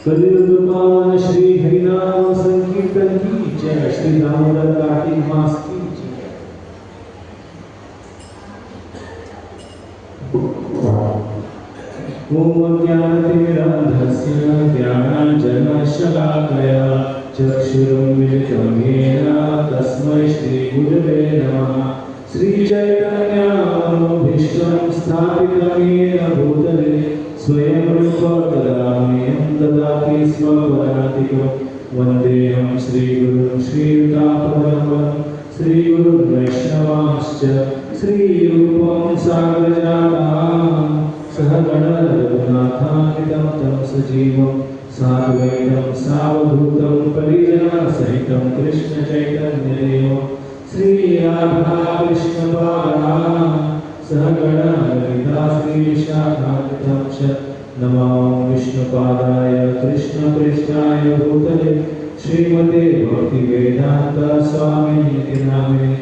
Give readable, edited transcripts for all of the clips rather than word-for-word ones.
कलियुग श्री हरिनाम संकीर्तन की जय। श्री दामोदर कार्तिक मास की जय। ओम ज्ञानतिमिरान्धस्य ज्ञानाञ्जनशलाकया चक्षुरुन्मिलितं येन तस्मै श्रीगुरवे नमः। श्रीचैतन्यमनोभीष्टं स्थापितं येन भूतले स्वयं रूप तदाम्यं ददाति स्वपदातिकं। वन्देऽहं श्रीगुरुं श्रीयुतापदं श्रीगुरुं वैष्णवांश्च श्रीरूपं साग्रजातं सहगण रघुनाथान्वितं तं सजीवं साद्वैतं सावधूतं परिजनसहितं कृष्णचैतन्यदेवं श्रीराधा कृष्णपादान् सहगण ललिता श्रीविशाखान्वितं च। नमो विष्णुपादाय कृष्णप्रेष्ठाय भूतले श्रीमते भक्तिवेदान्त स्वामिनिति नामिने।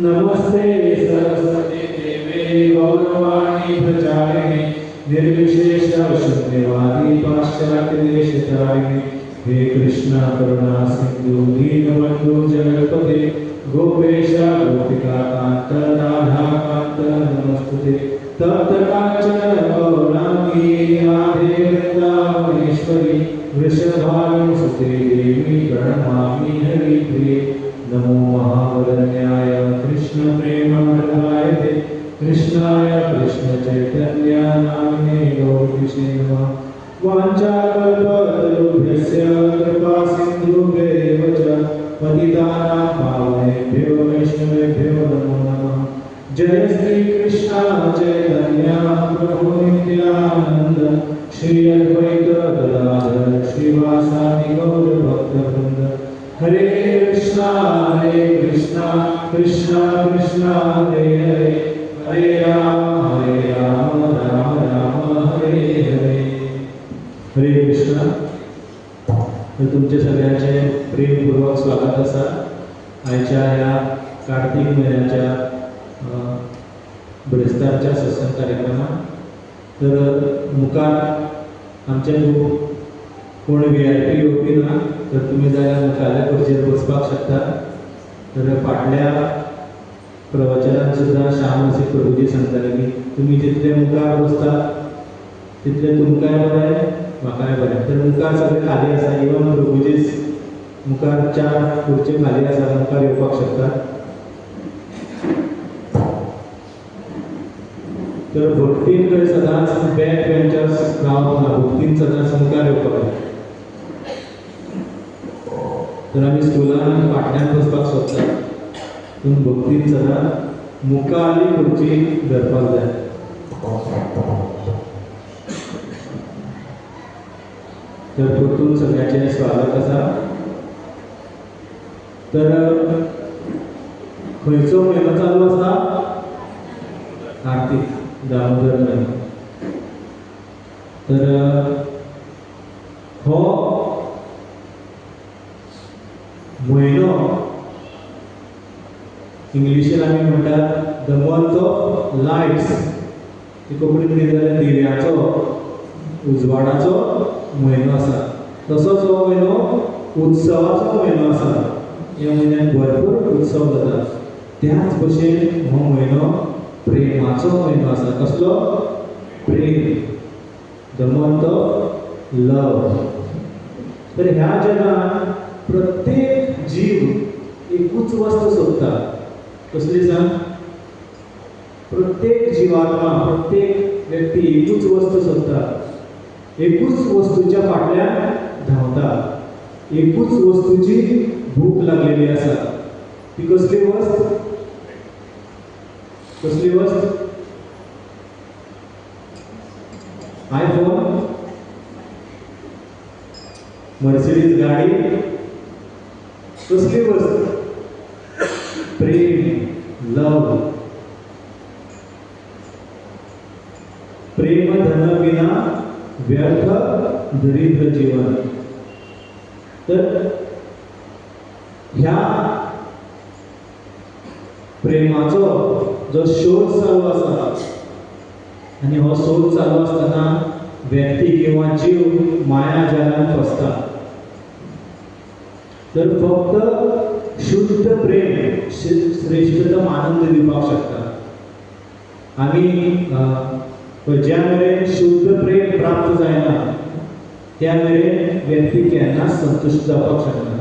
नमस्ते सरस्वती देवे गौरवाणी प्रचारिणे निर्विशेष शून्यवादी पाश्चात्यदेशतारिणे। हे कृष्ण करुणा सिंधु दीनबंधु जगत्पते गोपेश गोपिकाकांत राधाकांत नमस्तुते। तप्त कांचन गौरांगी राधे वृंदावनेश्वरी वृषभानुसुते देवी प्रणमामि हरिप्रिये। नमो महावदन्याय कृष्ण प्रेममृगायते कृष्णाय कृष्ण चैतन्य नामिने गौरीशे नमः। वाञ्छाकल्पतरुभ्यस्य कृपा सिन्धुभ्यैव च पतितानां पावनेभ्यो वैष्णवेभ्यो नमो नमः। जय श्री कृष्ण चैतन्य प्रभु नित्यानंद श्री अद्वैत गदाधर श्रीवासादि गौर भक्तवृंद। हरे कृष्णा कृष्णा कृष्णा हरे हरे हरे राम राम राम हरे हरे। हरे कृष्णा। तर तुमचे सगळ्यांचे प्रेमपूर्वक स्वागत असा आयच्या ह्या कार्तिक महिन्याच्या ब्रेस्तारच्या सत्संग कार्यक्रमात। तर मुखार आमचे कोण VIP येवपी ना तर तुम्ही जाल्यार मुखाल्या खुर्चेर बसपाक शकता। तर फाटल्या प्रवचनात सुद्दां श्याम अशी प्रभुजी सांगताले की तुम्ही जितले मुखार बसता तितले तुमकांय बरें म्हाकाय बरें। तर मुखार सगळे खाली आसा, इवन प्रभुजीच मुखार 4 खुर्ची खाली आसा, मुखार येवपाक शकता। तर भक्तीन कडेन सदांच बॅक बेंचर्स रावप ना, भक्तीन सदांच मुखार येवपाक जाय। तर आमी स्कुलान फाटल्यान बसपाक सोदता पूण भक्तीन सदांच मुखारली खुर्ची धरपाक जाय। तर परतून सगळ्यांचे स्वागत आसा। तर खंयचो म्हयनो चालू आसा? कार्तिक, दामोदर म्हयनो. तर हो म्हयनो इंग्लिशीन आमी म्हणटात द मंथ ऑफ लायट्स. कोंकणीत कितें जालें? दिव्याचो, उजवाडाचो म्हयनो आसा. तसोच हो म्हयनो उत्सवाचो म्हयनो आसा. ह्या म्हयन्यात भरपूर उत्सव जाता. त्याच भशेन हो म्हयनो प्रेमाचो म्हयनो आसा. कसलो? प्रेम. द मंथ ऑफ लव. तर ह्या जगान प्रत्येक जीव एकूच वस्त सोदता. कसली सांग? प्रत्येक जीवात्मा, प्रत्येक व्यक्ती एकूच वस्त सोदता. एकूच वस्तूच्या फाटल्यान धांवता. एकूच वस्तूची भूक लागलेली आसा. ती कसली वस्त? कसली वस्त? आयफोन, मर्सिडीज गाडी. कसली वस्त? प्रेम, लव. प्रेम धन विना व्यर्थ दरिद्र जीवन. तर ह्या प्रेमाचो जो शोध चालू आसा आणि हो शोध चालू असताना व्यक्ती किंवा जीव माया जालान फसता. तर फक्त शुद्ध प्रेम श्रेष्ठतम आनंद दिवपाक शकता. आमी ज्या मेरेन शुद्ध प्रेम प्राप्त जायना त्या मेरेन व्यक्ती केन्नाच संतुष्ट जावपाक शकना.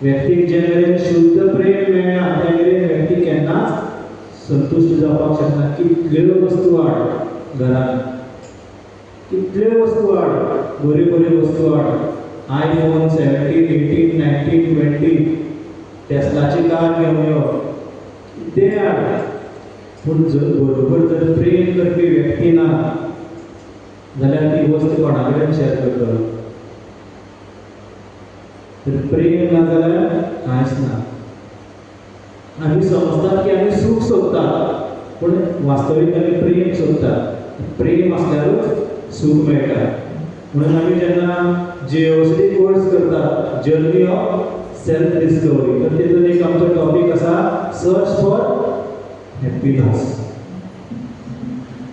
व्यक्तीक जे मेरेन शुद्ध प्रेम मेळना त्या मेरेन व्यक्ती केन्नाच संतुष्ट जावपाक शकना. कितल्यो वस्तू हाड घरान, कितल्यो वस्तू हाड, बऱ्यो बऱ्यो वस्तू हाड. आयफोन 17, 18, 19, 20, टेस्लाची कार घेवन यो, कितें हाड. पूण जर बरोबर जर प्रेम करपी व्यक्ती ना जाल्यार ती वस्त कोणा कडेन शेअर करतलो? तर प्रेम ना जाल्यार कांयच ना. आमी समजतात की आमी सूख सोदतात, पूण वास्तवीक आमी प्रेम सोदतात. प्रेम आसल्यारूच सूख मेळटा. म्हणून आमी जेन्ना JOCD कोर्स करतात, जर्नी ऑफ सेल्फ डिस्कवरी, तर तितून एक आमचो टॉपिक आसा सर्च फॉर हॅपीनेस.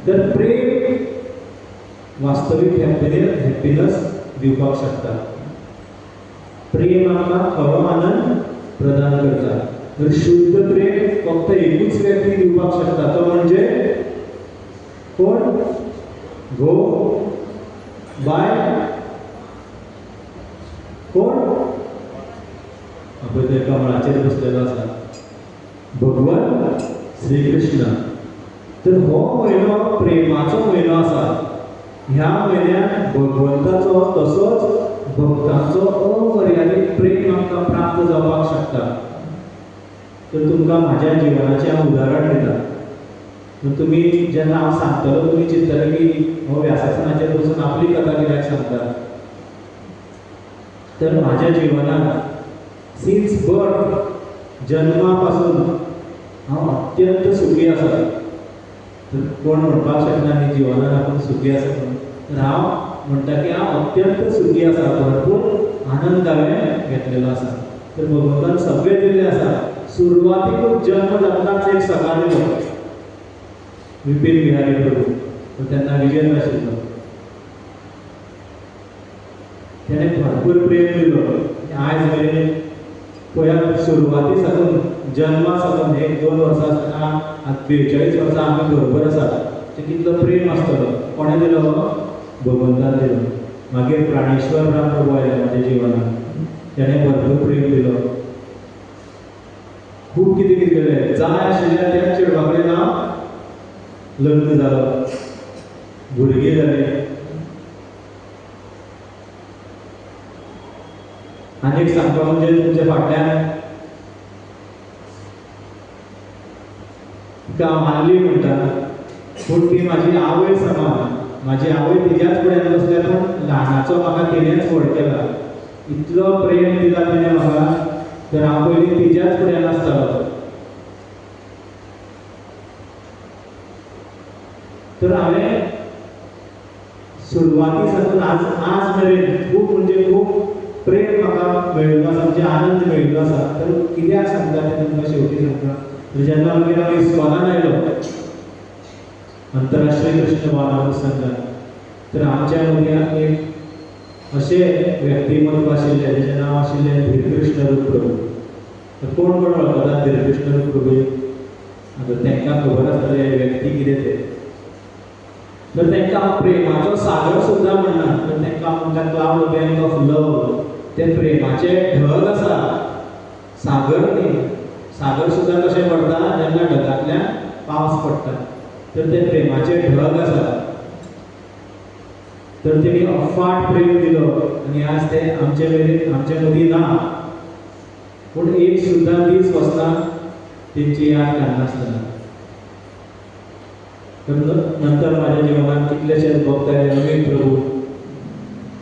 तर प्रेम वास्तवीक हॅपीनेस दिवपाक शकता. प्रेम आमकां खरो आनंद प्रदान करता. तर शुद्ध प्रेम फक्त एकूच व्यक्ती दिवपाक शकता. तो म्हणजे कोण? गो बाय कोण? आपण त्या कमळाचेर बसलेलो आसा भगवान श्री कृष्ण. तर हो म्हयनो प्रेमाचो म्हयनो आसा. ह्या म्हयन्यात भगवंताचो तसोच भक्तांचो अमर्यादीत प्रेम आमकां प्राप्त जावपाक शकता. तर तुमकां म्हाज्या जिवनाचें हांव उदाहरण दिता. तुमी जेन्ना हांव सांगतलो तुमी चिंततले की हो व्यासासनाचेर बसून आपली कथा कित्याक सांगता. तर म्हाज्या जिवनात सिन्स बर्थ, जन्मा पासून हांव अत्यंत सुखी आसा. तर कोण म्हणपाक शकना न्ही जिवनात आपूण सुखी आसा म्हणून. तर हांव म्हणटा की हांव अत्यंत सुखी आसा. भरपूर आनंद हांवें घेतलेलो आसा. तर भगवंतान सगळें दिल्लें आसा. सुरवातीकूच जन्म जातनाच एक सखा दिलो, विपिन बिहारी प्रभू. तो तेन्ना विजेंद्र आशिल्लो. तेणें भरपूर प्रेम दिलो. आयज मेरेन पळयात, सुरवाती साकून जन्मा साकून 1-2 वर्सां आसतना आतां 42 वर्सां आमी बरोबर आसात. ते कितलो प्रेम आसतलो. कोणें दिलो? भगवंतान दिलो. मागीर प्राणेश्वर राम प्रभू आयले म्हाज्या जिवनांत. तेणें भरपूर प्रेम दिलो. खूब कितें कितें केलें. जाय आशिल्ल्या त्या चेडवा कडेन हांव लग्न जालो, भुरगीं जालीं. आनीक सांगपाक म्हणजे तुमच्या फाटल्यान हांव माल्ली म्हणटा, पूण ती म्हाजी आवय समान. म्हाजी आवय तिच्याच फुड्यान बसल्या, पूण ल्हानाचो म्हाका तिणेंच व्हड केला. इतलो प्रेम दिला तिणें म्हाका. तर हांव पयलीं तिच्याच फुड्यान आसतालो. तर हांवें सुरवाती साकून आज मेरेन खूब म्हणजे खूब प्रेम म्हाका मेळिल्लो आसा, म्हणजे आनंद मेळिल्लो आसा. तर कित्याक सांगता तें तुमकां शेवटी सांगता. तर जेन्ना मागीर हांव इस्कॉलान आयलो अंतरराष्ट्रीय कृष्ण भावना संघात, तर आमच्या मदीं एक अशें व्यक्तिमत्व आशिल्लें जेचें नांव आशिल्लें धीरकृष्ण रूप प्रभू. तर कोण कोण वळखता धीरकृष्ण रूप प्रभू? आतां तांकां खबर आसतलें हे व्यक्ती कितें ते. तर तांकां हांव प्रेमाचो सागर सुद्दां म्हणना, तर तांकां म्हणटा क्लाउड बँक ऑफ लव. ते प्रेमाचे ढग आसा, सागर न्ही. सागर सुद्दां कशें पडटा जेन्ना ढगांतल्यान पावस पडटा. तर ते प्रेमाचे ढग आसा. तर तेणी अफाट प्रेम दिलो आनी आज ते आमचे मदीं ना. पूण एक सुद्दां दीस वचना तेंची याद काडनासतना. तर नंतर म्हाज्या जिवनांत कितलेशेच भक्त आयले. अमित प्रभू,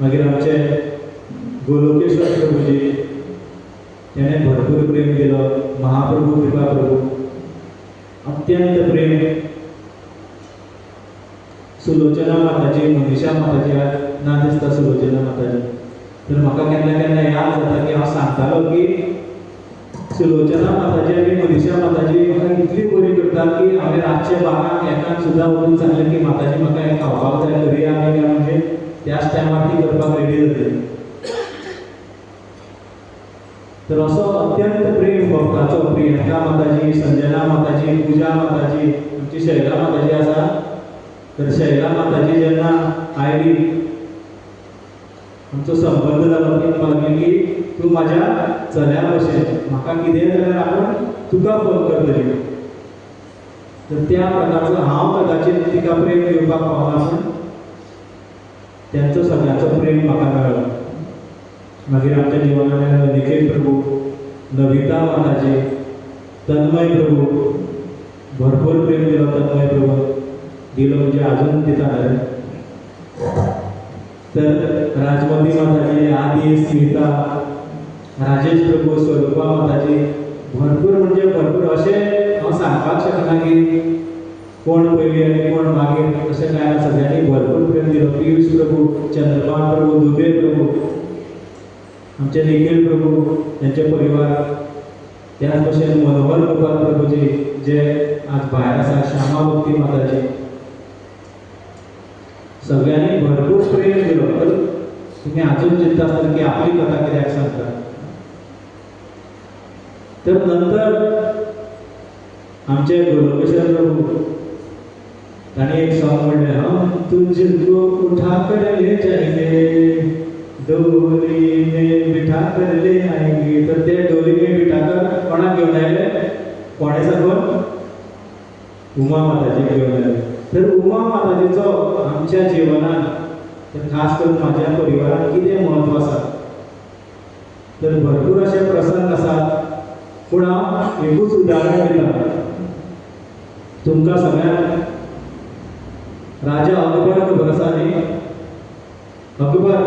मागीर आमचे गोलोकेश्वर प्रभूजी, तेणें भरपूर प्रेम दिलो. महाप्रभू कृपा प्रभू, अत्यंत प्रेम. सुलोचना माताजी, मनीषा माताजी, आज ना दिसता सुलोचना माताजी. तर म्हाका केन्ना केन्ना याद जाता की हांव सांगतालो की सुलोचना माताजी आनी मनीषा माताजी म्हाका इतली बरी करता की हांवें रातचे 12 एकाक सुद्दां वचून सांगलें की माताजी म्हाका हें खावपाक जाय, करुया आमी काय. म्हणजे त्याच टायमार ती करपाक रेडी जातली. तर असो अत्यंत प्रेम भक्ताचो. प्रियंका माताजी, संजना माताजी, पूजा माताजी, आमची शैला माताजी आसा. तर शैला माताजी जेन्ना आयली, आमचो संबंध जालो, ती म्हणली की तूं म्हाज्या चल्या भशेन, म्हाका कितेंय जाल्यार आपूण तुका फोन करतली. तर त्या प्रकारचो हांव कदाचित तिका प्रेम दिवपाक पावना, पूण त्यांचो सगळ्यांचो प्रेम म्हाका मेळ्ळो. मागीर आमच्या जिवनांत निखिल प्रभू, नविता माताजी, तन्मय प्रभू, भरपूर प्रेम दिलो. तन्मय प्रभू दिलो म्हणजे अजून दिता न्हय. तर राजमती माताजी, आदी, स्मिता, राजेश प्रभू, स्वरूपा माताजी, भरपूर म्हणजे भरपूर. अशें हांव सांगपाक शकना की कोण पयलीं आनी कोण मागीर, अशें कांय ना. सगळ्यांनी भरपूर प्रेम दिलो. पियुष प्रभू, चंद्रभान प्रभू, दुबे प्रभू, आमचे निखिल प्रभू, त्यांचे परिवार, त्याच भशेन मनोहर गोपाल प्रभूजी जे आज भायर आसा, श्यामा भक्ती माताजी, सगळ्यांनी भरपूर प्रेम दिलो. तर तुम्ही अजून चिंता आसतना की आपली कथा कित्याक सांगता. तर नंतर आमचे गोलोकेश्वर प्रभू, ताणी एक सॉंग म्हणलें, हम तुझको उठा कर ले जाएंगे, डोली में बिठा कर ले आएंगे. तर ते डोली में बिठा कर कोणाक घेवन आयले? कोणे साकून? उमा माताजी घेवन आयले. तर उमा माताजीचो आमच्या जिवनांत, तर खास करून म्हाज्या परिवारांत कितें म्हत्व आसा. तर भरपूर असे प्रसंग आसात, पूण हांव एकूच उदाहरण दिता तुमकां सगळ्यांक. राजा अकबर खबर आसा न्ही? अकबर.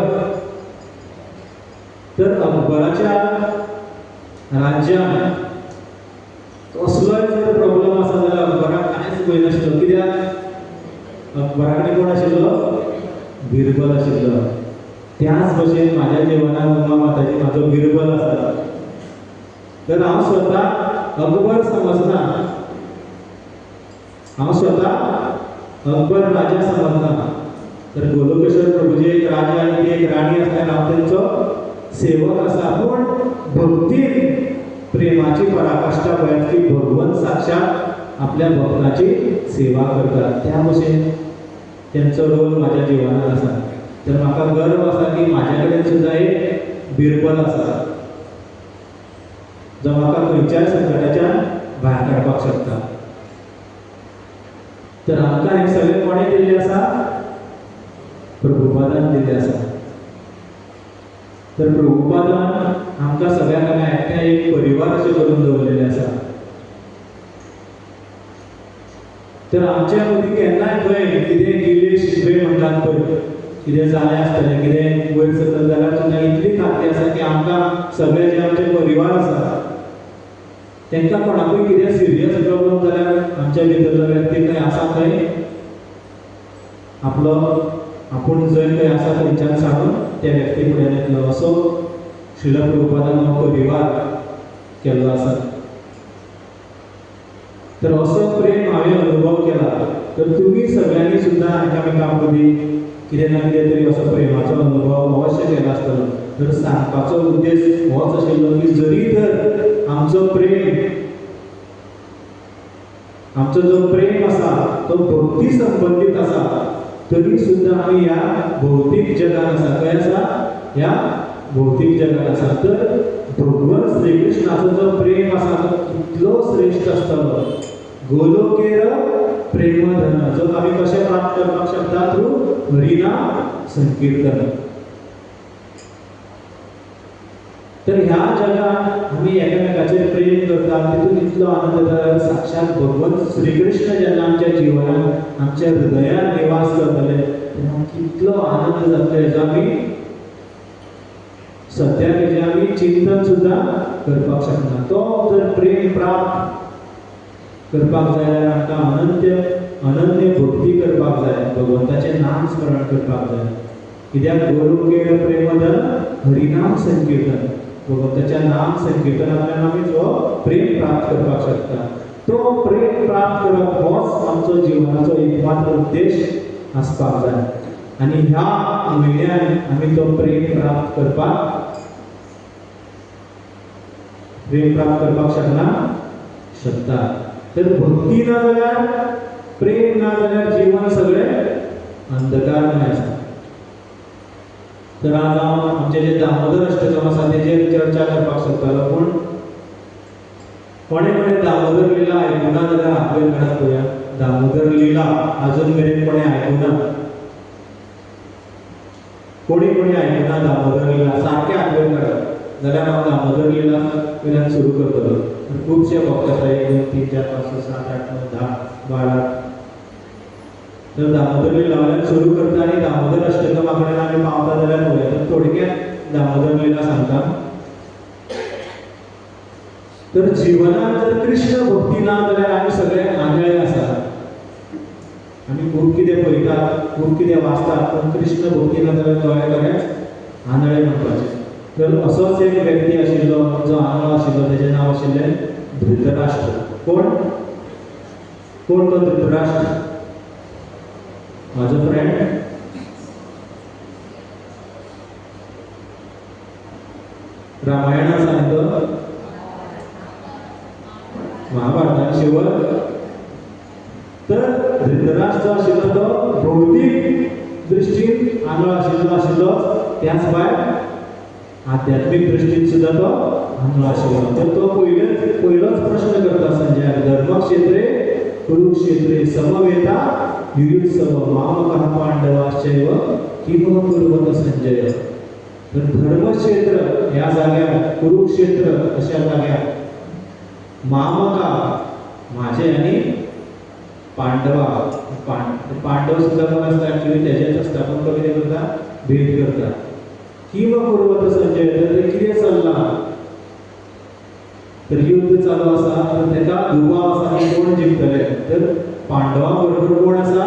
तर अकबराच्या राज्यांत कसलोय जर प्रॉब्लेम आसा जाल्यार अकबराक कांयच भंय नाशिल्लो. कित्याक? अकबरा कडेन कोण आशिल्लो? बिरबल आशिल्लो. त्याच भशेन म्हाज्या जिवनांत उमा माताजी म्हाजो बिरबल आसा. तर हांव स्वता अकबर समजना, हांव स्वता अकबर राजा समजना. तर गोलोकेश्वर प्रभूजी एक राजा आनी ती एक राणी आसतना हांव तेंचो सेवक आसा. पूण भक्तीन प्रेमाची पराकाष्ठा पळयात की भगवंत साक्षात आपल्या भक्ताची सेवा करता. त्या भशेन तेंचो रोल म्हाज्या जिवनांत आसा. तर म्हाका गर्व आसा की म्हाज्या कडेन सुद्दां एक बिरबल आसा जो म्हाका खंयच्याय संकटाच्यान भायर काडपाक शकता. तर आमकां हे सगळें कोणे दिल्लें आसा? प्रभुपादान दिल्लें आसा. तर प्रभुपादान आमकां सगळ्यांक हांगा एकट्या एक परिवार अशें करून दवरलेले आसा. तर आमच्या मदीं केन्नाय खंय कितें गिले शिकवे म्हणटात पळय, कितें जालें आसतलें, कितें वयर सकयल जाल्यार सुद्दां इतली खात्री आसा की आमकां सगळे जे आमचे परिवार आसा तांकां कोणाकूय कितें सिरियस प्रॉब्लेम जाल्यार आमच्या भितरलो व्यक्ती खंय आसा थंय आपलो आपूण जंय खंय आसा थंयच्यान सांगून त्या व्यक्ती फुड्यान येतलो असो श्रील प्रभुपादान हो परिवार केल्लो आसा. तर असो प्रेम हांवें अनुभव केला. तर तुमी सगळ्यांनी सुद्दां एकामेकां मदीं कितें ना कितें तरी असो प्रेमाचो अनुभव अवश्य केला आसतलो. तर सांगपाचो उद्देश होच आशिल्लो की जरी तर आमचो जो प्रेम आसा तो भक्ती संबंदीत आसा तरी सुद्दां आमी ह्या भौतीक जगान आसा. खंय आसा? ह्या भौतीक जगान आसा. तर भगवान श्री कृष्णाचो जो प्रेम आसा तो कितलो श्रेष्ठ आसतलो. गोलोकेर प्रेमधन जो आमी कशें प्राप्त करपाक शकता थ्रू हरिनाम संकीर्तन. तर ह्या जगात आमी एकामेकाचेर प्रेम करता तितून इतलो आनंद जाता. साक्षात भगवान श्री कृष्ण जेन्ना आमच्या जिवनात आमच्या हृदयात निवास करतले तेन्ना कितलो आनंद जातलो हेजो आमी सद्या तेजें आमी चिंतन सुद्दां करपाक शकना. तो जर प्रेम प्राप्त करपाक जाय जाल्यार आमकां अनन्य भक्ती करपाक जाय. भगवंताचें नाम स्मरण करपाक जाय. कित्याक गोलोकेर प्रेमधन हरिनाम संकीर्तन भगवंताच्या नाम संकीर्तनांतल्यान आमी जो प्रेम प्राप्त करपाक शकता. तो प्रेम प्राप्त करप होच आमचो जिवनाचो एकमात्र उद्देश आसपाक जाय. आनी ह्या म्हयन्यान आमी तो प्रेम प्राप्त करपाक शकता. तर भक्ती ना जाल्यार प्रेम ना जाल्यार जीवन सगळें अंधकारमय आसा. तर आज हांव आमचे जे दामोदर अष्टकम आसा तेजेर चर्चा करपाक सोदतालो. पूण कोणे दामोदर लिला आयकुना जाल्यार हात वयर काडात पळोवया. दामोदर लिला अजून मेरेन कोणे आयकुना? कोणी आयकुना दामोदर लिला? सारके हात वयर काडात. जाल्यार हांव दामोदर लिला वयल्यान सुरू करतलो. खुबशे भक्त आसा 1 2 3 4 5 6 7 8 9 10 12. तर दामोदर लिला वयल्यान सुरू करता आनी दामोदर अष्टकमा कडेन आमी पावता जाल्यार पळोवया. तर थोडक्यात दामोदर लिला सांगता. तर जिवनात जर कृष्ण भक्ती ना जाल्यार आमी सगळे आंधळे आसा. आमी खूब कितें पळयतात, खूब कितें वाचतात, पूण कृष्ण भक्ती ना जाल्यार दोळे खरेंच आंधळे म्हणपाचे. तर असोच एक व्यक्ती आशिल्लो जो आंधळो आशिल्लो. तेजें नांव आशिल्लें धृतराष्ट्र. कोण तो धृतराष्ट्र? म्हाजो फ्रेंड रामायणान सांगतो, महाभारतान शिवर. तर धृतराष्ट्र आशिल्लो तो भौतीक दृश्टीन आंधळो आशिल्लो त्याच भायर आध्यात्मीक दृश्टीन सुद्दां तो आंधळो आशिल्लो. तर तो पयलोच प्रश्न करता संजयाक, धर्मक्षेत्रे कुरुक्षेत्रे समवेता युयुत्सव मामकः पांडवाश्चैव किम कुर्वत संजय. तर धर्मक्षेत्र ह्या जाग्यार, कुरुक्षेत्र अशा जाग्यार, मामका माझे आनी पांडव सुद्दां कोण आसता एक्चुअली तेजेच आसता. पूण तो कितें करता? भेट करता. किम कुर्वत संजय. तर कितें चल्लां? तर युद्ध चालू आसा. तर तेका दुबाव आसा की कोण जिखतले. तर पांडवां बरोबर कोण आसा?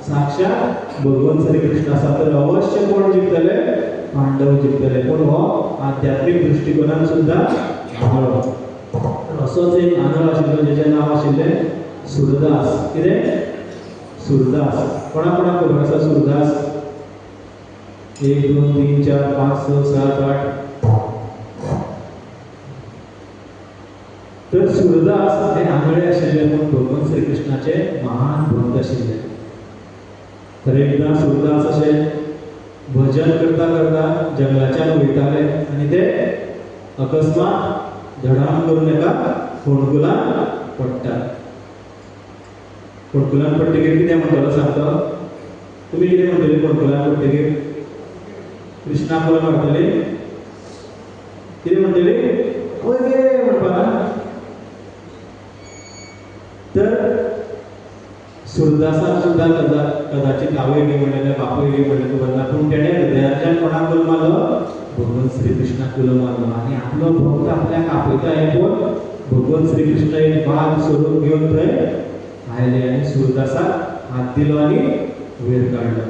साक्षात भगवान श्री कृष्ण आसा. तर अवश्य कोण जिखतले? पांडव जिखतले. पूण हो आध्यात्मीक दृश्टिकोनान सुद्दां आंधळो. असोच एक आंधळो आशिल्लो जेचें नांव आशिल्लें सूरदास. कितें? सूरदास. कोणाक खबर आसा सूरदास? 1 2 3 4 5 6 7 8. तर सूरदास हे आंधळे आशिल्ले पूण भगवान श्री कृष्णाचे महान भक्त आशिल्ले. तर एकदां सूरदास अशे भजन करता करता जंगलाच्यान वयताले आनी ते अकस्मात धडाम करून एका फोंडकुलान पडटा. फोंडकुलान पडटकीर कितें म्हणटलो सांगता? तुमी कितें म्हणटली फोंडकुलान पडटकीर? कृष्णाक बोल मारतली? कितें म्हणटली? ओय गे म्हणपाना. तर सूरदासान सुद्दां कदाचित आवय गे म्हणलें, बापूय गे म्हणलें खबर ना. पूण तेणें हृदयाच्यान कोणाक उलो मारलो? भगवान श्री कृष्णाक उलो मारलो. आनी आपलो भक्त आपल्याक आपयता हें पळोवन भगवान श्री कृष्ण एक बाग सोडून घेवन थंय आयले आनी सूरदासाक हात दिलो आनी वयर काडलो.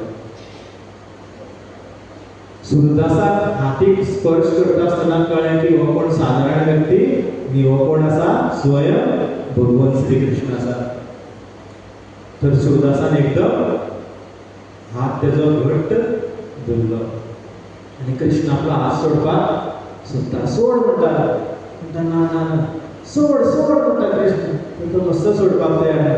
सुरदासाक हातीक स्पर्श करता आसतना कळ्ळें की हो कोण साधारण व्यक्ती न्ही, हो कोण आसा स्वयं भगवान श्री कृष्ण आसा. तर सुरदासान एकदम हात तेजो घट्ट धरलो आनी कृष्ण आपलो हात सोडपाक सोदता. सोड म्हणटा, ना ना ना, सोड सोड म्हणटा कृष्ण. तो कसो सोडपाक तयार ना.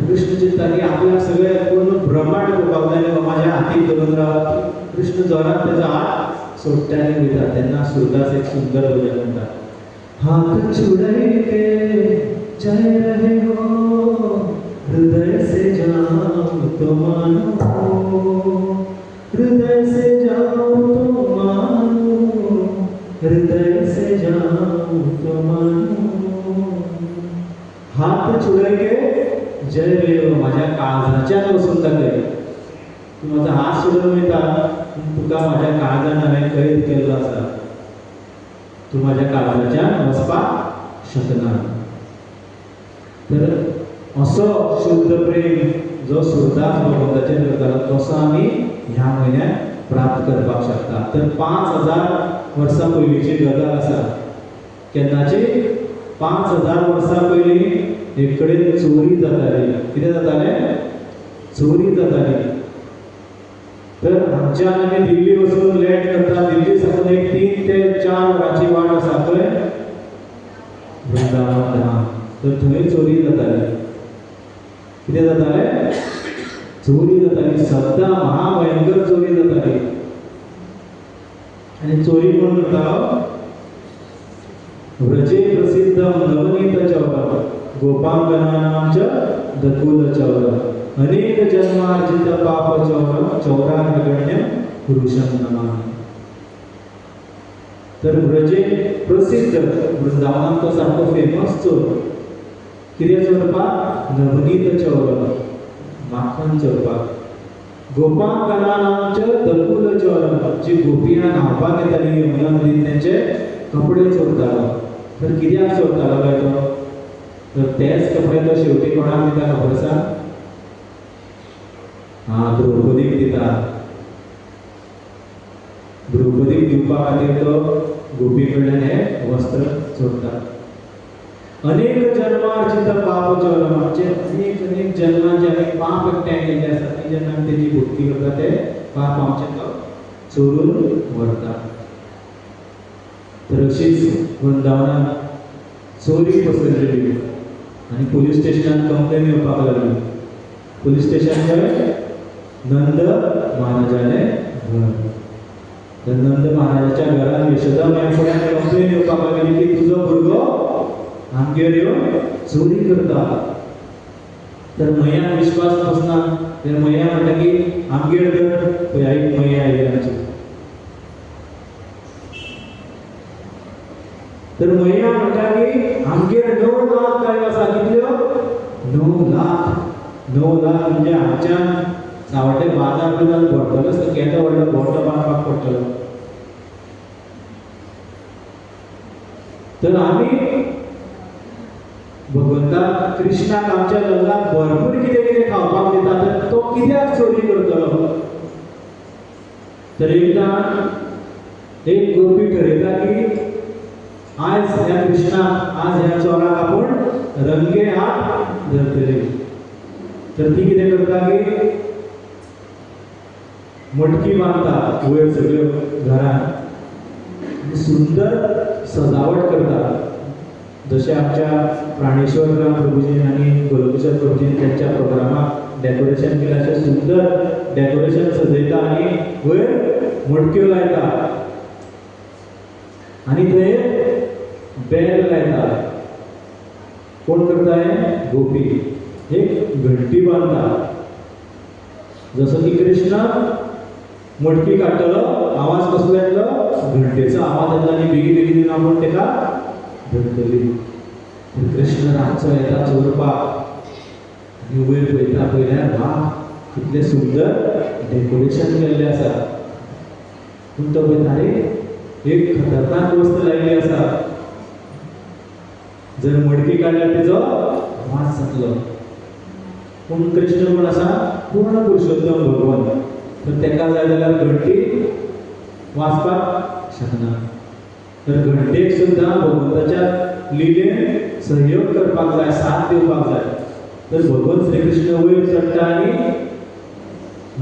कृष्ण चिंतता की आपल्याक सगळें पूर्ण ब्रह्मांड पळोवपाक जाय न्ही, म्हाज्या हातीक धरून राव. कृष्ण जोरान तेजो हात सोडटा आनी वयता. तेन्ना सुरदास एक सुंदर भजन म्हणटा. हाथ छुड़ाई के जाए रहे हो, हृदय से जाओ तो मानो, हृदय से जाओ तो मानो, हृदय से जाओ तो मानो. हात छुड़ाई जय रे माझ्या काळजाच्यान वचून दाखय. तू माझा हात सोडून वयता, तुका माझ्या काळजान हांवें कैद केल्लो आसा. तू माझ्या काळजाच्यान वचपाक शकना. तर असो शुद्ध प्रेम जो सुरदास भगवंताचेर करतालो तसो आमी ह्या म्हयन्यात प्राप्त करपाक शकता. तर 5000 वर्सां पयलींची गजाल आसा. केन्नाची? 5000 वर्सां पयलीं एक कडेन चोरी जाताली. कितें जातालें? चोरी जाताली. तर हांगच्यान आमी दिल्ली वचून लँड करता. दिल्ली साकून एक 3 ते 4 वरांची वाट आसा. खंय? वृंदावन धाम. तर थंय चोरी जाताली. कितें जातालें? चोरी जाताली. सद्दां महाभयंकर चोरी जाताली. आनी चोरी कोण करतालो? व्रजे प्रसिद्धम नवनीत चौरम, गोपांगनानां च दकुल चौरम, अनेक जन्मार्जित पाप चौरम, चौरार्गण्यम पुरुषम नमामि. तर व्रजे प्रसिद्ध, वृंदावनात तो सारको फेमस चोर. कितें चोरपाक? नवनीत चौरम, माखण चोरपाक. गोपांगनानां च दकुल चौरम, जी गोपियां न्हावपाक येताली यमुना नदीन तेंचे कपडे चोरतालो. तर कित्याक चोरतालो काय तो? तर तेच कपडे तो शेवटी कोणाक दिता खबर आसा? द्रौपदीक दिता. द्रौपदीक दिवपा खातीर तो गोपी कडल्यान हे वस्त्र चोरता. अनेक जन्मार्जित पाप चौरम, म्हणजे अनेक अनेक जन्मांचे आमी पाप एकठांय केल्ले आसा. ती जेन्ना आमी तेजी भक्ती करता ते पाप आमचे तो चोरून व्हरता. तर अशीच वृंदावनात चोरी पसरलेली आनी पुलीस स्टेशनान कंप्लेन येवपाक लागली. पुलीस स्टेशन खंय? नंद महाराजालें घर. तर नंद महाराजाच्या घरान यशोदा माया फुड्यान कंप्लेन येवपाक लागली की तुजो भुरगो आमगेर येवन चोरी करता. तर मैयाक विश्वास बसना. तर मैया म्हणटा की आमगेर धर. पळय आयक मैया आयली आमची. तर मैया म्हणटा की आमगेर 9 लाख गायो आसा. कितल्यो? 9 लाख. 9 लाख म्हणजे हांगच्यान सावड्डे बाजार बिजार भरतलो आसता. केदो व्हडलो गोठो बांदपाक पडटलो. तर आमी भगवंता कृष्णाक आमच्या लग्नाक भरपूर कितें कितें खावपाक दिता. तर तो कित्याक चोरी करतलो? तर एकदां एक गोपी ठरयता की आज ह्या कृष्णाक, आज ह्या चोराक आपूण रंगे हात धरतली. तर ती कितें करता की मटकी बांदता वयर सगळ्यो घरान, सुंदर सजावट करता. जशें आमच्या प्राणेश्वर प्रभुजीन आनी गोलकिशोर प्रभुजीन त्यांच्या प्रोग्रामाक डेकोरेशन केलें अशें सुंदर डेकोरेशन सजयता आनी वयर मटक्यो लायता आनी थंय बेल लायता. कोण करता हें? गोपी. एक घंटी बांदता. जसो की कृष्ण मटकी काडटलो, आवाज कसलो येतलो? घंटेचो आवाज येतलो आनी बेगी बेगीन आपूण तेका धरतली. कृष्ण रातचो येता चोरपाक आनी वयर पळयता. पळयल्यार वा कितलें सुंदर डेकोरेशन केल्लें आसा. पूण तो पळयता अरे एक खतरनाक वस्त लायिल्ली आसा. जर मडकी काडल्यार तेजो वास जातलो. पूण कृष्ण कोण आसा पूर्ण पुरुषोत्तम भगवान तर तेका जाय जाल्यार घंटी वाजपाक शकना तर घंटेक सुद्दां भगवंताच्या लिलेन सहयोग करपाक जाय साथ दिवपाक जाय तर भगवान श्री कृष्ण वयर चडटा आनी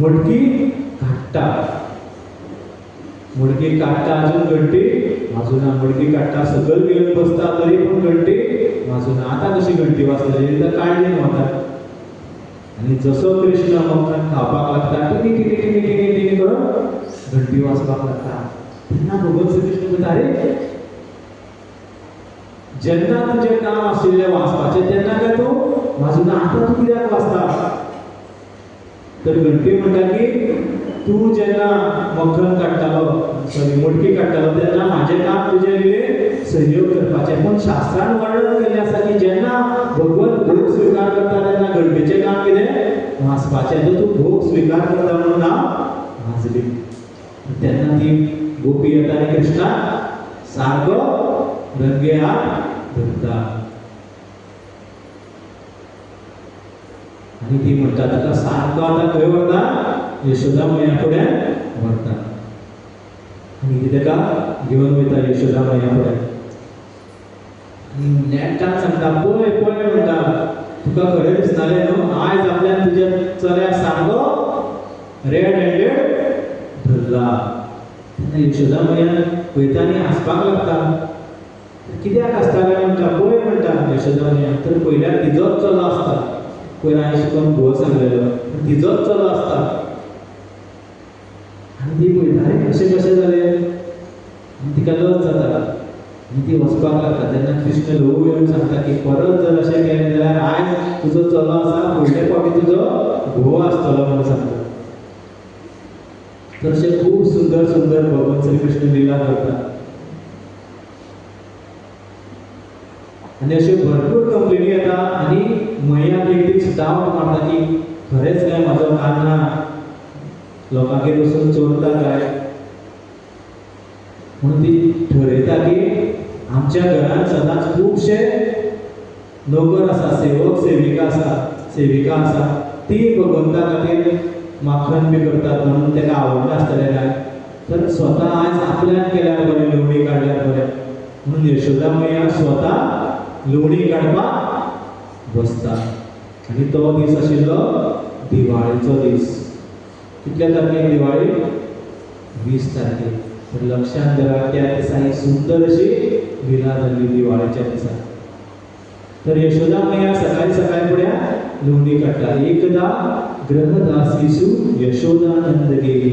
मडकी काडटा अजून घंटी वाजुना मडकी काडटा सकयल घेवन बसता तरी पूण घंटी वाजुना आतां कशी घंटी वाजतली एकदां काडली वता आनी जसो कृष्ण मखण खावपाक लागता tiny tiny tiny tiny tiny करून घंटी वाजपाक लागता तेन्ना भगवान श्री कृष्ण म्हणटा अरे जेन्ना तुजें काम आशिल्लें वाचपाचें तेन्ना काय तूं वाजुना आतां तूं कित्याक वाचता तर घंटी म्हणटा की तूं जेन्ना मखण काडटालो सॉरी मडकी काडटालो तेन्ना म्हाजें काम तुजे लिले सहयोग करपाचें पूण शास्त्रान वर्णन केल्लें आसा की जेन्ना भगवत भोग स्विकार करता तेन्ना घंटेचें काम कितें वाचपाचें तर तूं भोग स्विकार करता म्हणून हांव वाजली तेन्ना ती गोपी येता आनी कृष्णा सारको रंगे हात धरता आनी ती म्हणटा तुका सारको आतां खंय व्हरता यशोदा मैया फुड्यान व्हरता आनी ती तेका घेवन वयता यशोदा मैया फुड्यान आनी नेटान सांगता पळय पळय म्हणटा तुका खरें दिसतालें न्हू आयज आपल्यान तुज्या चल्याक सारको रेड हँडेड धरला तेन्ना यशोदा मैयान पळयता आनी हांसपाक लागता कित्याक हांसतालें म्हणटा पळय म्हणटा यशोदा मैया तर पयल्यार तिजोच चलो आसता पयर हांवें शिकून घोव सांगलेलो तिजोच चलो आसता आनी ती पळयता अरे कशें कशें जालें आनी तिका लज जाता आनी ती वचपाक लागता तेन्ना कृष्ण ल्हव येवन सांगता की परत जर अशें केलें जाल्यार आयज तुजो चलो आसा फुडले फावटी तुजो घोव आसतलो म्हणून सांगता तर अशें खूब सुंदर सुंदर भगवान श्री कृष्ण लिला करता आनी अशे भरपूर कंप्लेनी येता आनी मैयाक एक दीस डावट मारता की खरेंच काय म्हाजो कान्हा लोकांगेर वचून चोरता काय म्हणून ती ठरयता की आमच्या घरांत सदांच खुबशे नोकर आसा सेवक सेविका आसा ती भगवंता खातीर माखण बी करतात म्हणून तेका आवडना आसतलें काय तर स्वता आयज आपल्यान केल्यार बरें लोवणी काडल्यार बरें म्हणून यशोदा मैया स्वता लोवणी काडपाक बसता आनी तो दीस आशिल्लो दिवाळेचो दीस कितल्या तारखेक दिवाळी 20 तारखेक तर लक्षांत धरा त्या दिसा एक सुंदर अशी लिला जाल्ली दिवाळेच्या दिसा तर यशोदा मैया सकाळी सकाळी फुडें लोवणी काडटा एकदा ग्रहदासीसु यशोदानंद गेली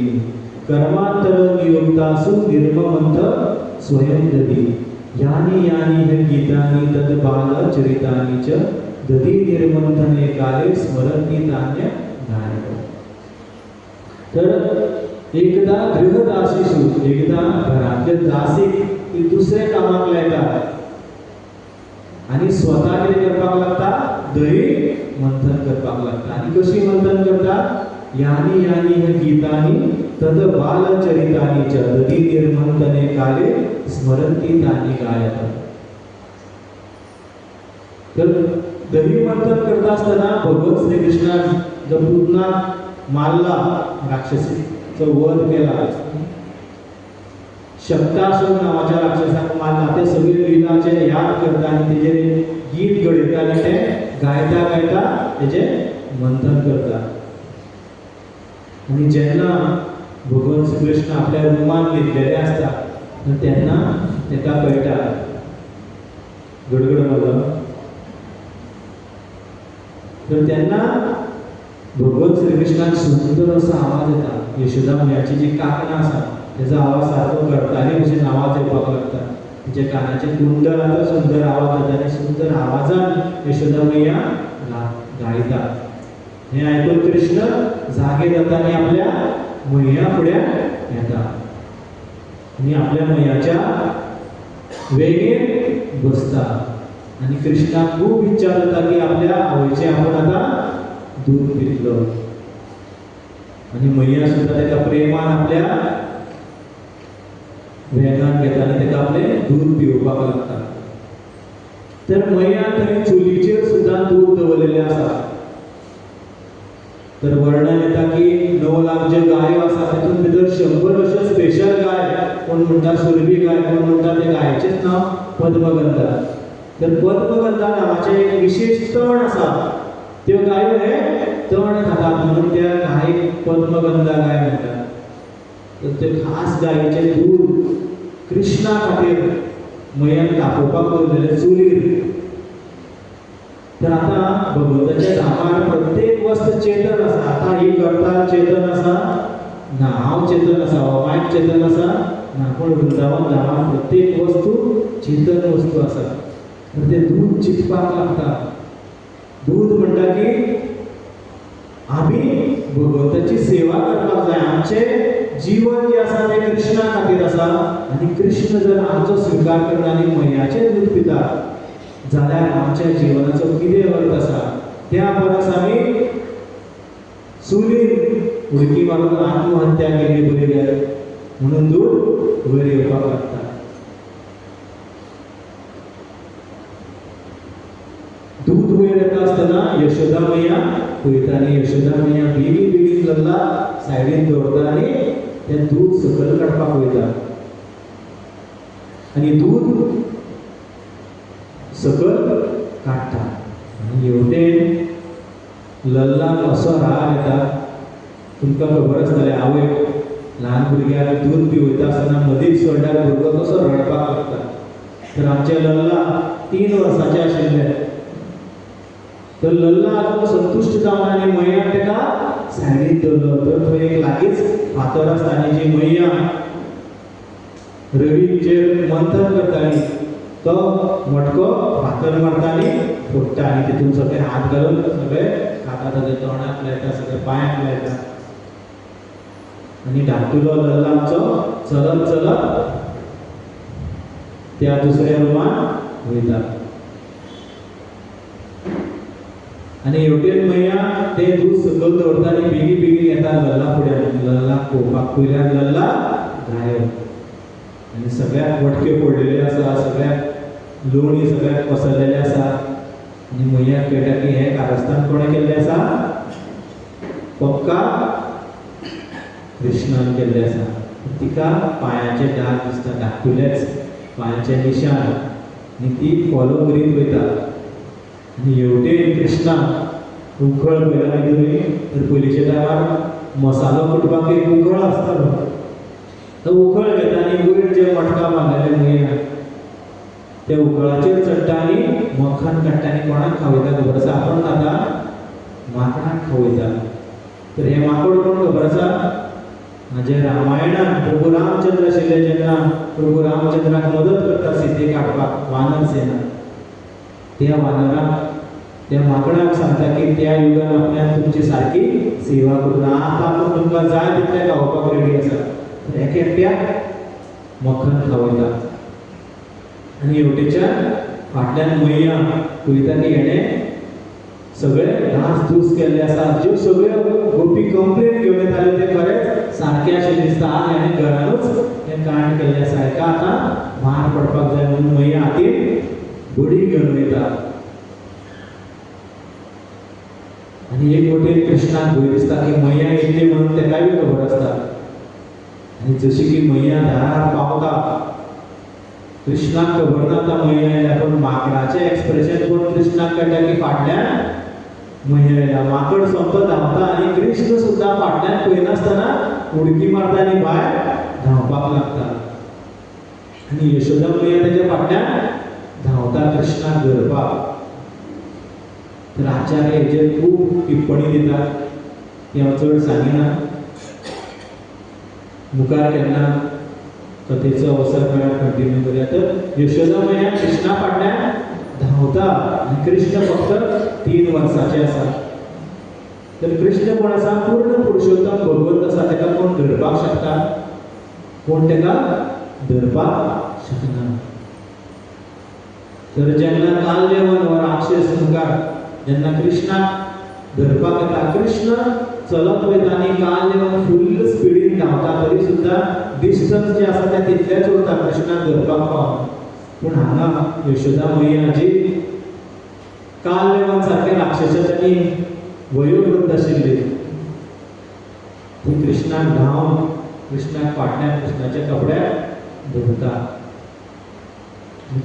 कर्मांतर नियुक्तासु निर्ममंथ स्वयं ददी यानी यानी हे गीतानि तद बाल चरितानि च ददी निर्मंथने काले स्मरती तान्य नायक तर एकदा गृहदासीसु एकदा घरातले दासीक दुसरे कामाक लायतात आनी स्वता कितें करपाक लागता दही मंथन करपाक लागता आनी कशी मंथन करता यानी यानी हे गीतानि तद बाल चरितानि च दधी निर्मंथने काले स्मरती तानि गायत तर दही मंथन करता आसतना भगवान श्री कृष्णान जो पुतना मारला राक्षसीचो वध केला शक्तासूर नावाच्या राक्षसाक मारला ते सगळे लिलाचे याद करता आनी तेजेर गीत घडयता आनी ते गायता गायता तेजे मंथन करता आनी जेन्ना भगवान श्री कृष्ण आपल्या रुमान न्हिदलेले आसता तेन्ना तेका कळटा गडगड मारलो तर तेन्ना भगवान श्री कृष्णाक सुंदर असो आवाज येता यशोदा मैयाची जी काकणां आसा तेजो आवाज सारको घडटाली भशेन आवाज येवपाक लागता तिच्या कानाचे कुंडल आतां सुंदर आवाज जाता आनी सुंदर आवाजान यशोदा मैया गायता हें आयकून कृष्ण जागे जाता आनी आपल्या मैया फुड्यान येता आनी आपल्या मैयाच्या वेगेन बसता आनी कृष्णाक खूब इच्छा जाता की आपल्या आवयचें आपूण आतां दूध पितलो आनी मैया सुद्दां तेका प्रेमान आपल्या वेगान घेता आनी तेका आपलें दूध पिवपाक लागता तर मैया थंय चुलीचेर सुद्दां दूध दवरलेलें आसा एक विशेष तण आसा, त्यो गायो हे तण खातात म्हणून त्या गायेक पद्मगंधा गाय म्हणटात. तर ते खास गायेचे दूध कृष्णा खातीर मयन तापोवपाक दवरलेले चुलीर. तर आता भगवंताच्या धामार प्रत्येक वस्त चेतन आसा. आता ही करताल चेतन आसा ना, हांव चेतन आसा, हो मायक चेतन आसा ना, पूण वृंदावन धामार प्रत्येक वस्तू चेतन वस्तू आसा. तर ते दूध चिंतपाक लागता. दूध म्हणटा की आमी भगवंताची सेवा करपाक जाय. आमचे जीवन जे आसा ते कृष्णा खातीर आसा आनी कृष्ण जर आमचो स्विकार करता आनी मयाचें दूध पिता जाल्यार आमच्या जिवनाचो कितें अर्थ आसा. त्या परस आमी चुलीर उडकी मारून आत्महत्या केली बरी जाय म्हणून दूध वयर येवपाक लागता. दूध वयर येता आसतना यशोदा मैया पळयता आनी यशोदा मैया बेगीन बेगीन लल्ला सायडीन दवरता आनी तें दूध सकयल काडपाक वयता. आनी दूध सकयल काडटा आनी हेवटेन लल्लाक असो राग येता. तुमकां खबर आसतलें, आवयक ल्हान भुरग्याक दूध पिवयता आसतना मदींच सोडल्यार भुरगो कसो रडपाक लागता. तर आमचे लल्ला 3 वर्सांचे आशिल्ले. तर लल्ला आजून संतुश्ट जावन आनी मैयान तेका सायडीन दवरलो. तर थंय एक लागींच फातर आसता आनी जी मैया रवीचेर मंथन करताली तो मटको फातर मारता आनी फोडटा आनी तितून सगळे हात घालून सगळे खाता. ताच्या तोंडाक लायता, सगळे पांयाक लायता आनी धाकटुलो लल्ला आमचो चलत चलत त्या दुसऱ्या रुमान वयता. आनी हेवटेन मैया ते दूध सकयल दवरता आनी बेगीन बेगीन येता लल्ला फुड्यान. लल्लाक पळोवपाक पयल्यार लल्ला गायब आनी सगळ्याक मटके फोडलेले आसा, सगळ्याक लोणी सगळ्याक पसरलेले आसा. आनी मैयाक कळटा की हें कारस्थान कोणें केल्लें आसा, पक्का कृष्णान केल्लें आसा. तिका पांयाचे डाग दिसता, धाकटुलेच पांयाचे निशाण आनी ती फॉलो करीत वयता. आनी हेवटेन कृष्णा उखळ पळयला न्ही तुमी, तर पयलींच्या टायमार मसालो कुटपाक एक उखळ आसतालो. तो उखळ घेता आनी वयर जे मटका बांदलेले मैया त्या उखळाचेर चडटा आनी मखण काडटा आनी कोणाक खावयता खबर आसा? आपण खाता माकडाक खावयता. तर हे माकड कोण खबर आसा? म्हणजे रामायणान प्रभू रामचंद्र आशिल्ले जेन्ना प्रभू रामचंद्राक मदत करता सीतेक हाडपाक वानर सेना, त्या वानराक त्या माकडाक सांगता की त्या युगान आपल्यान तुमची सारकी सेवा करून आतां आपूण तुमकां जाय तितलें खावपाक रेडी आसा. तर एक एकट्याक मखण खावयता. आनी हेवटेच्या फाटल्यान मैया पळयता की हेणें सगळे घास धूस केल्ले आसा. ज्यो सगळ्यो गोपी कंप्लेन घेवन येताल्यो ते खरेंच सारकें अशें दिसता. आज हेणें घरानूच हें कांड केल्लें आसा. हेका आतां मार पडपाक जाय म्हणून मैया हातीन बडी घेवन वयता. आनी एक वटेन कृष्णाक भंय दिसता की मैया येतली म्हणून तेकाय बी खबर आसता. आनी जशी की मैया दारार पावता, कृष्णाक खबर ना आतां मैया येयल्या, पूण माकडाचें एक्सप्रेशन पळोवन कृष्णाक कळटा की फाटल्यान मैया येयला. माकड सोंपतो धांवता आनी कृष्ण सुद्दां फाटल्यान पळयनासतना उडकी मारता आनी भायर धांवपाक लागता. आनी यशोदा मैया तेच्या फाटल्यान धांवता कृष्णाक धरपाक. तर आचार्य हेचेर खूब टिप्पणी दितात, ती हांव चड सांगिना. मुखार केन्ना कथेचो अवसर मेळ्ळ्यार कंटिन्यू करया. तर यशोदा मैया कृष्णा फाटल्यान धांवता आनी कृष्ण फक्त 3 वर्सांचे आसा. तर कृष्ण कोण आसा? पूर्ण पुरुषोत्तम भगवंत आसा. तेका कोण धरपाक शकता? कोण तेका धरपाक शकना. तर जेन्ना कालदेवन हो राक्षस मुखार जेन्ना कृष्णाक धरपाक येता, कृष्ण चलत वयता आनी कालदेवन फुल्ल स्पिडीन धांवता. तरी सुद्दां डिस्टन्स जे आसा तें तितलेंच उरता कृष्णाक धरपाक पावून. पूण हांगा यशोदा मैया जी कालदेवन सारके राक्षसांनी वयोवृद्ध आशिल्ली, ती कृष्णाक धांवन कृष्णाक फाटल्यान कृष्णाच्या कपड्याक धरता.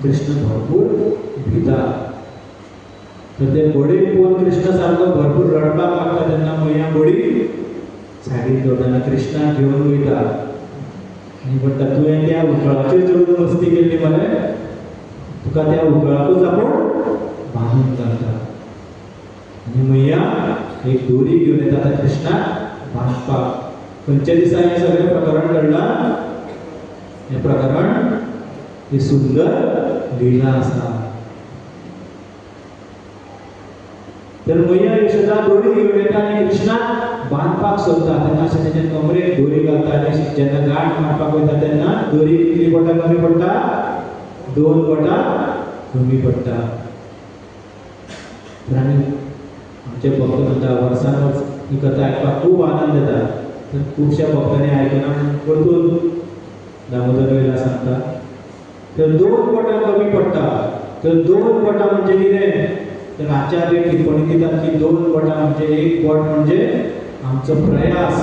कृष्ण भरपूर भिता. तर ते बळी पळोवन कृष्ण सारको भरपूर रडपाक लागता तेन्ना मैया बळी सायडीन दवरताना कृष्णाक घेवन वयता आनी म्हणटा तुवें त्या उखळाचेर चडून मस्ती केल्ली मरे, तुका त्या उखळाकूच आपूण बांदून घालता. आनी मैया एक दोरी घेवन येता त्या कृष्णाक बांदपाक. खंयच्या दिसा हें सगळें प्रकरण घडलां? हें प्रकरण ही सुंदर लीला आसा. तर मैया यशोदा दोरी घेवन येता आनी कृष्णाक बांदपाक सोदता. तेन्ना अशें तेजे कमरेक दोरी घालता आनी जेन्ना गांठ मारपाक वयता तेन्ना दोरी कितली बोटां कमी पडटा? 2 बोटां कमी पडटा. आनी आमचे भक्त म्हणटा वर्सान वर्स ही कथा आयकपाक खूब आनंद येता. तर खुबश्या भक्तांनी आयकना परतून दामोदर वेला सांगता. तर 2 बोटां कमी पडटा. तर 2 बोटां म्हणजे कितें? तर आचार्य टिप्पणी दितात की 2 बोटां म्हणजे एक बोट म्हणजे आमचो प्रयास,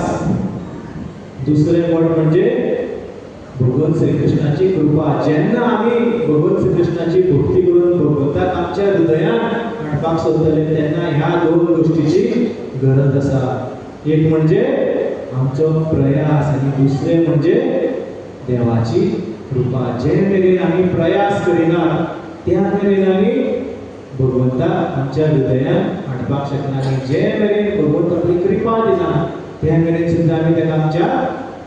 दुसरें बोट म्हणजे भगवान श्रीकृष्णाची कृपा. जेन्ना आमी भगवान श्रीकृष्णाची भक्ती करून भगवंताक आमच्या हृदयात हाडपाक सोदतले तेन्ना ह्या 2 गोष्टीची गरज आसा. एक म्हणजे आमचो प्रयास आनी दुसरें म्हणजे देवाची कृपा. जे मेरेन आमी प्रयास करिना त्या मेरेन आमी भगवंताक आमच्या हृदयात हाडपाक शकना. आनी जे मेरेन भगवंत आपली कृपा दिना त्या मेरेन सुद्दां आमी ताका आमच्या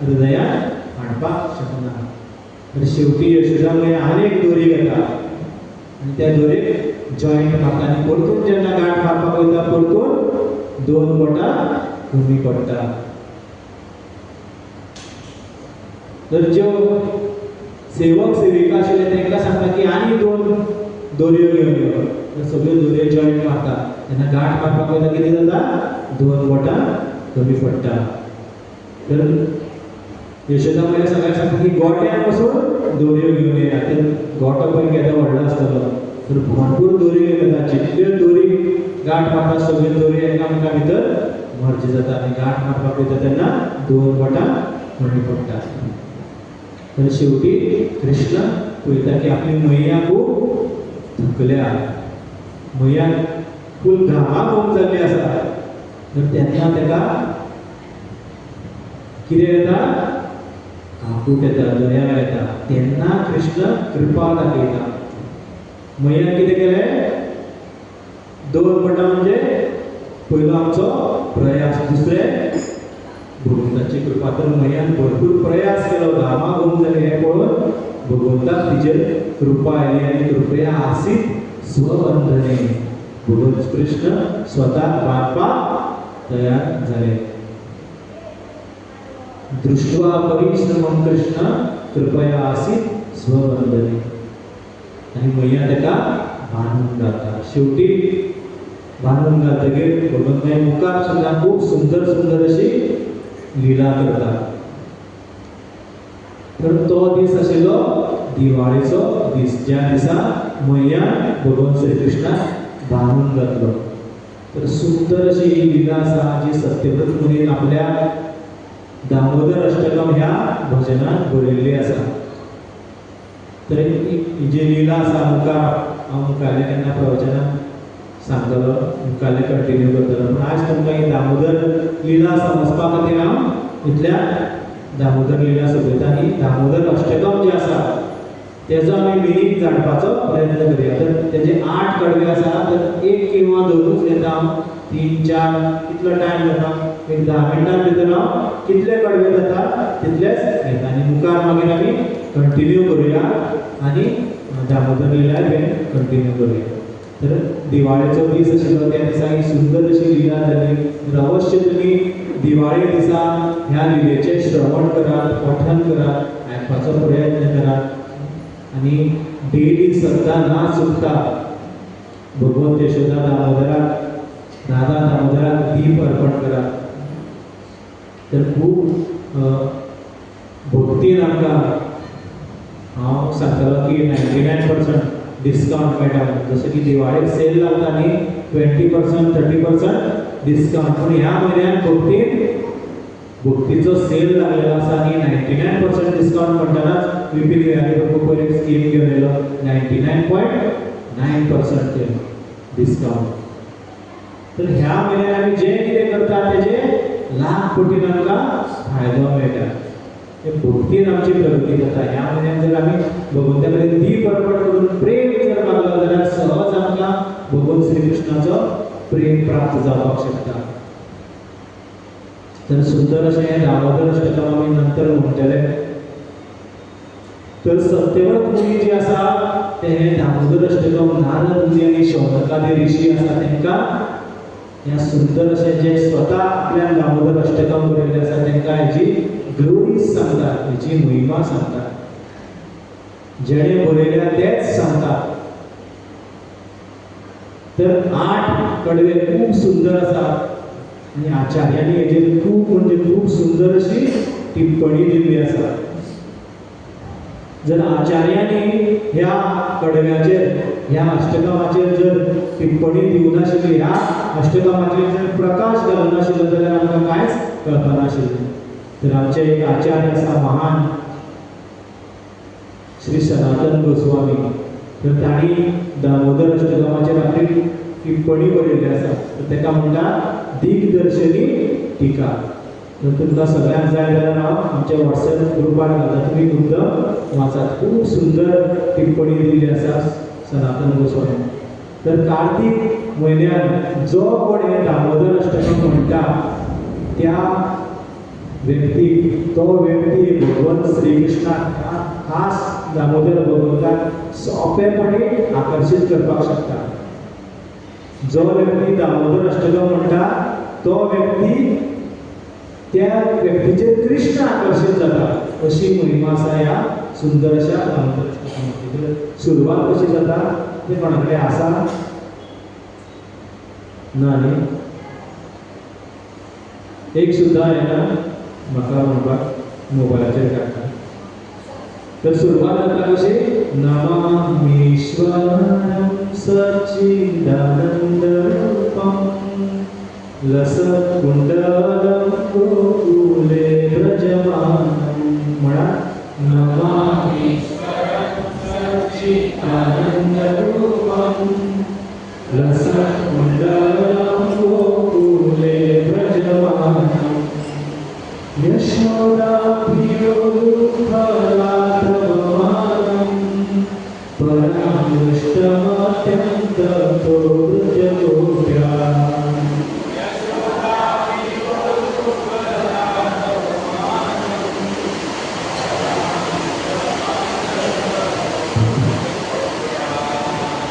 हृदयात हाडपाक शकना. तर शेवटी यशोदा मैया आनीक दोरी घेता आनी त्या दोरेक जॉयंट मारता आनी परतून जेन्ना गांठ मारपाक वयता परतून 2 बोटां कमी पडटा. तर ज्यो सेवक सेविका आशिल्ले तांकां सांगता की आनी 2 दोरयो घेवन यो. तर सगळ्यो दोरयो जॉयंट मारता तेन्ना गांठ मारपाक वयता कितें जाता? 2 बोटां कमी पडटा. तर यशोदा मैया सगळ्यांक सांगता की गोट्यान वचून दोरयो घेवन येया. तर गोटो पळय केदो व्हडलो आसतलो. तर भरपूर दोरयो घेवन येता. जितल्यो दोरी गांठ मारता सगळ्यो दोरयो एकामेका भितर मर्ज जाता आनी गांठ मारपाक वयता तेन्ना 2 बोटां कमी पडटा. तर शेवटी कृष्ण पळयता की आपली मैया खूब थकल्या, मैया फूल घामाघूम जाल्ली आसा. तर तेन्ना ताका कितें येता? काकूट येता, दया येता. तेन्ना कृष्ण कृपा दाखयता. मैयान कितें केलें? 2 बोटां म्हणजे पयलो आमचो प्रयास, दुसरें भगवंताची कृपा. तर मैयान भरपूर प्रयास केलो, घामाघूम जाले हें पळोवन भगवंताक तिचेर कृपा आयली आनी कृपया आसीत स्वबंधने भगवान कृष्ण स्वताक बांदपाक तयार जाले. दृष्ट्वा परिश्रमं कृष्ण कृपया आसीत स्वबंधने. आनी मैया ताका बांदून घालता. शेवटी बांदून घालतकीर भगवंतान मुखार सुद्दां खूब सुंदर सुंदर अशी लीला करता. तर तो दीस आशिल्लो दिवाळेचो दीस, ज्या दिसा मैया भगवान श्रीकृष्णाक बांदून घातलो. तर सुंदर अशी ही लीला आसा जी सत्यव्रत मुनीन आपल्या दामोदर अष्टकम ह्या भजनात बरयल्ली आसा. तर ही जी लीला आसा मुखार हांव मुखारल्या केन्ना प्रवचनाक सांगतलो, मुखारले कंटिन्यू करतलो. पूण आज तुमकां ही दामोदर लीला समजपा खातीर हांव इतल्या दामोदर लीला सोपयता. आनी दामोदर अष्टकम जे आसा तेजो आमी मिनींग जाणपाचो प्रयत्न करया. तर तेजे 8 कडवे आसा. तर 1 किंवा 2च घेता हांव. 3-4 कितलो टायम जाता? एक 10 मिनटां भितर हांव कितले कडवे जाता तितलेच घेता आनी मुखार मागीर आमी कंटिन्यू करुया आनी दामोदर लीला बीन कंटिन्यू करुया. तर दिवाळेचो दीस आशिल्लो त्या दिसा ही सुंदर अशी लीला जाली. तर अवश्य तुमी दिवाळे दिसा ह्या लिलेचें श्रवण करात, पठन करात, आयकपाचो प्रयत्न करात आनी डेली सद्दां ना चुकता भगवंत यशोदा दामोदराक, दादा दामोदराक दीप अर्पण करात. तर खूब भक्तीन आमकां हांव सांगतलो की 99% डिस्काउंट मेळटा. जसो की दिवाळेक सेल लागता न्ही 20% 30% डिस्काउंट. पूण ह्या म्हयन्यान भक्तीचो सेल लागलेलो आसा आनी 99% डिस्काउंट म्हणटनाच विपीन विहारी पयर स्कीम घेवन येयलो 99.9% डिस्काउंट. तर ह्या म्हयन्यान आमी जे कितें करता तेजे लाख कोटीन आमकां फायदो मेळटा. हे भक्तीन आमची प्रगती जाता. ह्या म्हयन्यान जर आमी भगवंता कडेन दी परपट करून प्रेम जर मागलो जाल्यार सहज आमकां भगवान श्री कृष्णाचो प्रेम प्राप्त जावपाक शकता. तर सुंदर अशें दामोदर अष्टकम आमी नंतर म्हणटले. तर सत्यव्रत मुनी जे आसा ते दामोदर अष्टकम नारद मुनी आनी शौनकादी ऋषी आसा तेंकां ह्या सुंदर अशें जे स्वता आपल्यान दामोदर अष्टकम बरयल्लें आसा तेंकां हेजी ग्लोरीज सांगतात, हेची महिमा सांगतात. जेणे बरयल्या तेच सांगतात. तर 8 कडवे खूब सुंदर आसात आनी आचार्यांनी हेजेर खूब म्हणजे खूब सुंदर अशी टिप्पणी दिल्ली आसा. जर आचार्यांनी ह्या कडव्याचेर ह्या अष्टकमाचेर जर टिप्पणी दिवनाशिल्ली, ह्या अष्टकमाचेर जर प्रकाश घालनाशिल्लो जाल्यार आमकां कांयच कळपानाशिल्लें. तर आमचे एक आचार्य आसा महान श्री सनातन गोस्वामी. तर तांणी दामोदर अष्टकमाचेर आपली टिप्पणी बरयल्ली आसा. तर ताका म्हणटा दिग्दर्शनी टिका. तर तुमकां सगळ्यांक जाय जाल्यार हांव आमच्या WhatsApp ग्रुपार घालता, तुमी मुद्दम वाचात. खूब सुंदर टिप्पणी दिल्ली आसा सनातन गोस्वामी. तर कार्तिक म्हयन्यान जो कोण हे दामोदर अष्टकम म्हणटा त्या व्यक्तीक तो व्यक्ती भगवान श्री कृष्णाक खास दामोदर भगवंताक सोंपेपणी आकर्षित करपाक शकता. जो व्यक्ती दामोदर अष्टकम म्हणटा तो व्यक्ती त्या व्यक्तीचेर कृष्ण आकर्षित जाता. अशी महिमा आसा ह्या सुंदर अशा दामोदर अष्टकमाची. सुरवात कशी जाता ते कोणा कडेन आसा ना न्ही? एक सुद्दां येना म्हाका म्हणपाक मोबायलाचेर काडटा. तर सुरवात जाता कशी, नमामीश्वरं सच्चिदानंद रूपं लसत्कुंडलं गोकुले व्रजमानं. म्हणा नमामीश्वरं सच्चिदानंद रूपं लसत्कुंडलं गोकुले व्रजमानं. यशोदा प्रियो दुःखरात्रवमानं परामृष्टमत्यन्तो व्रजगोप्या.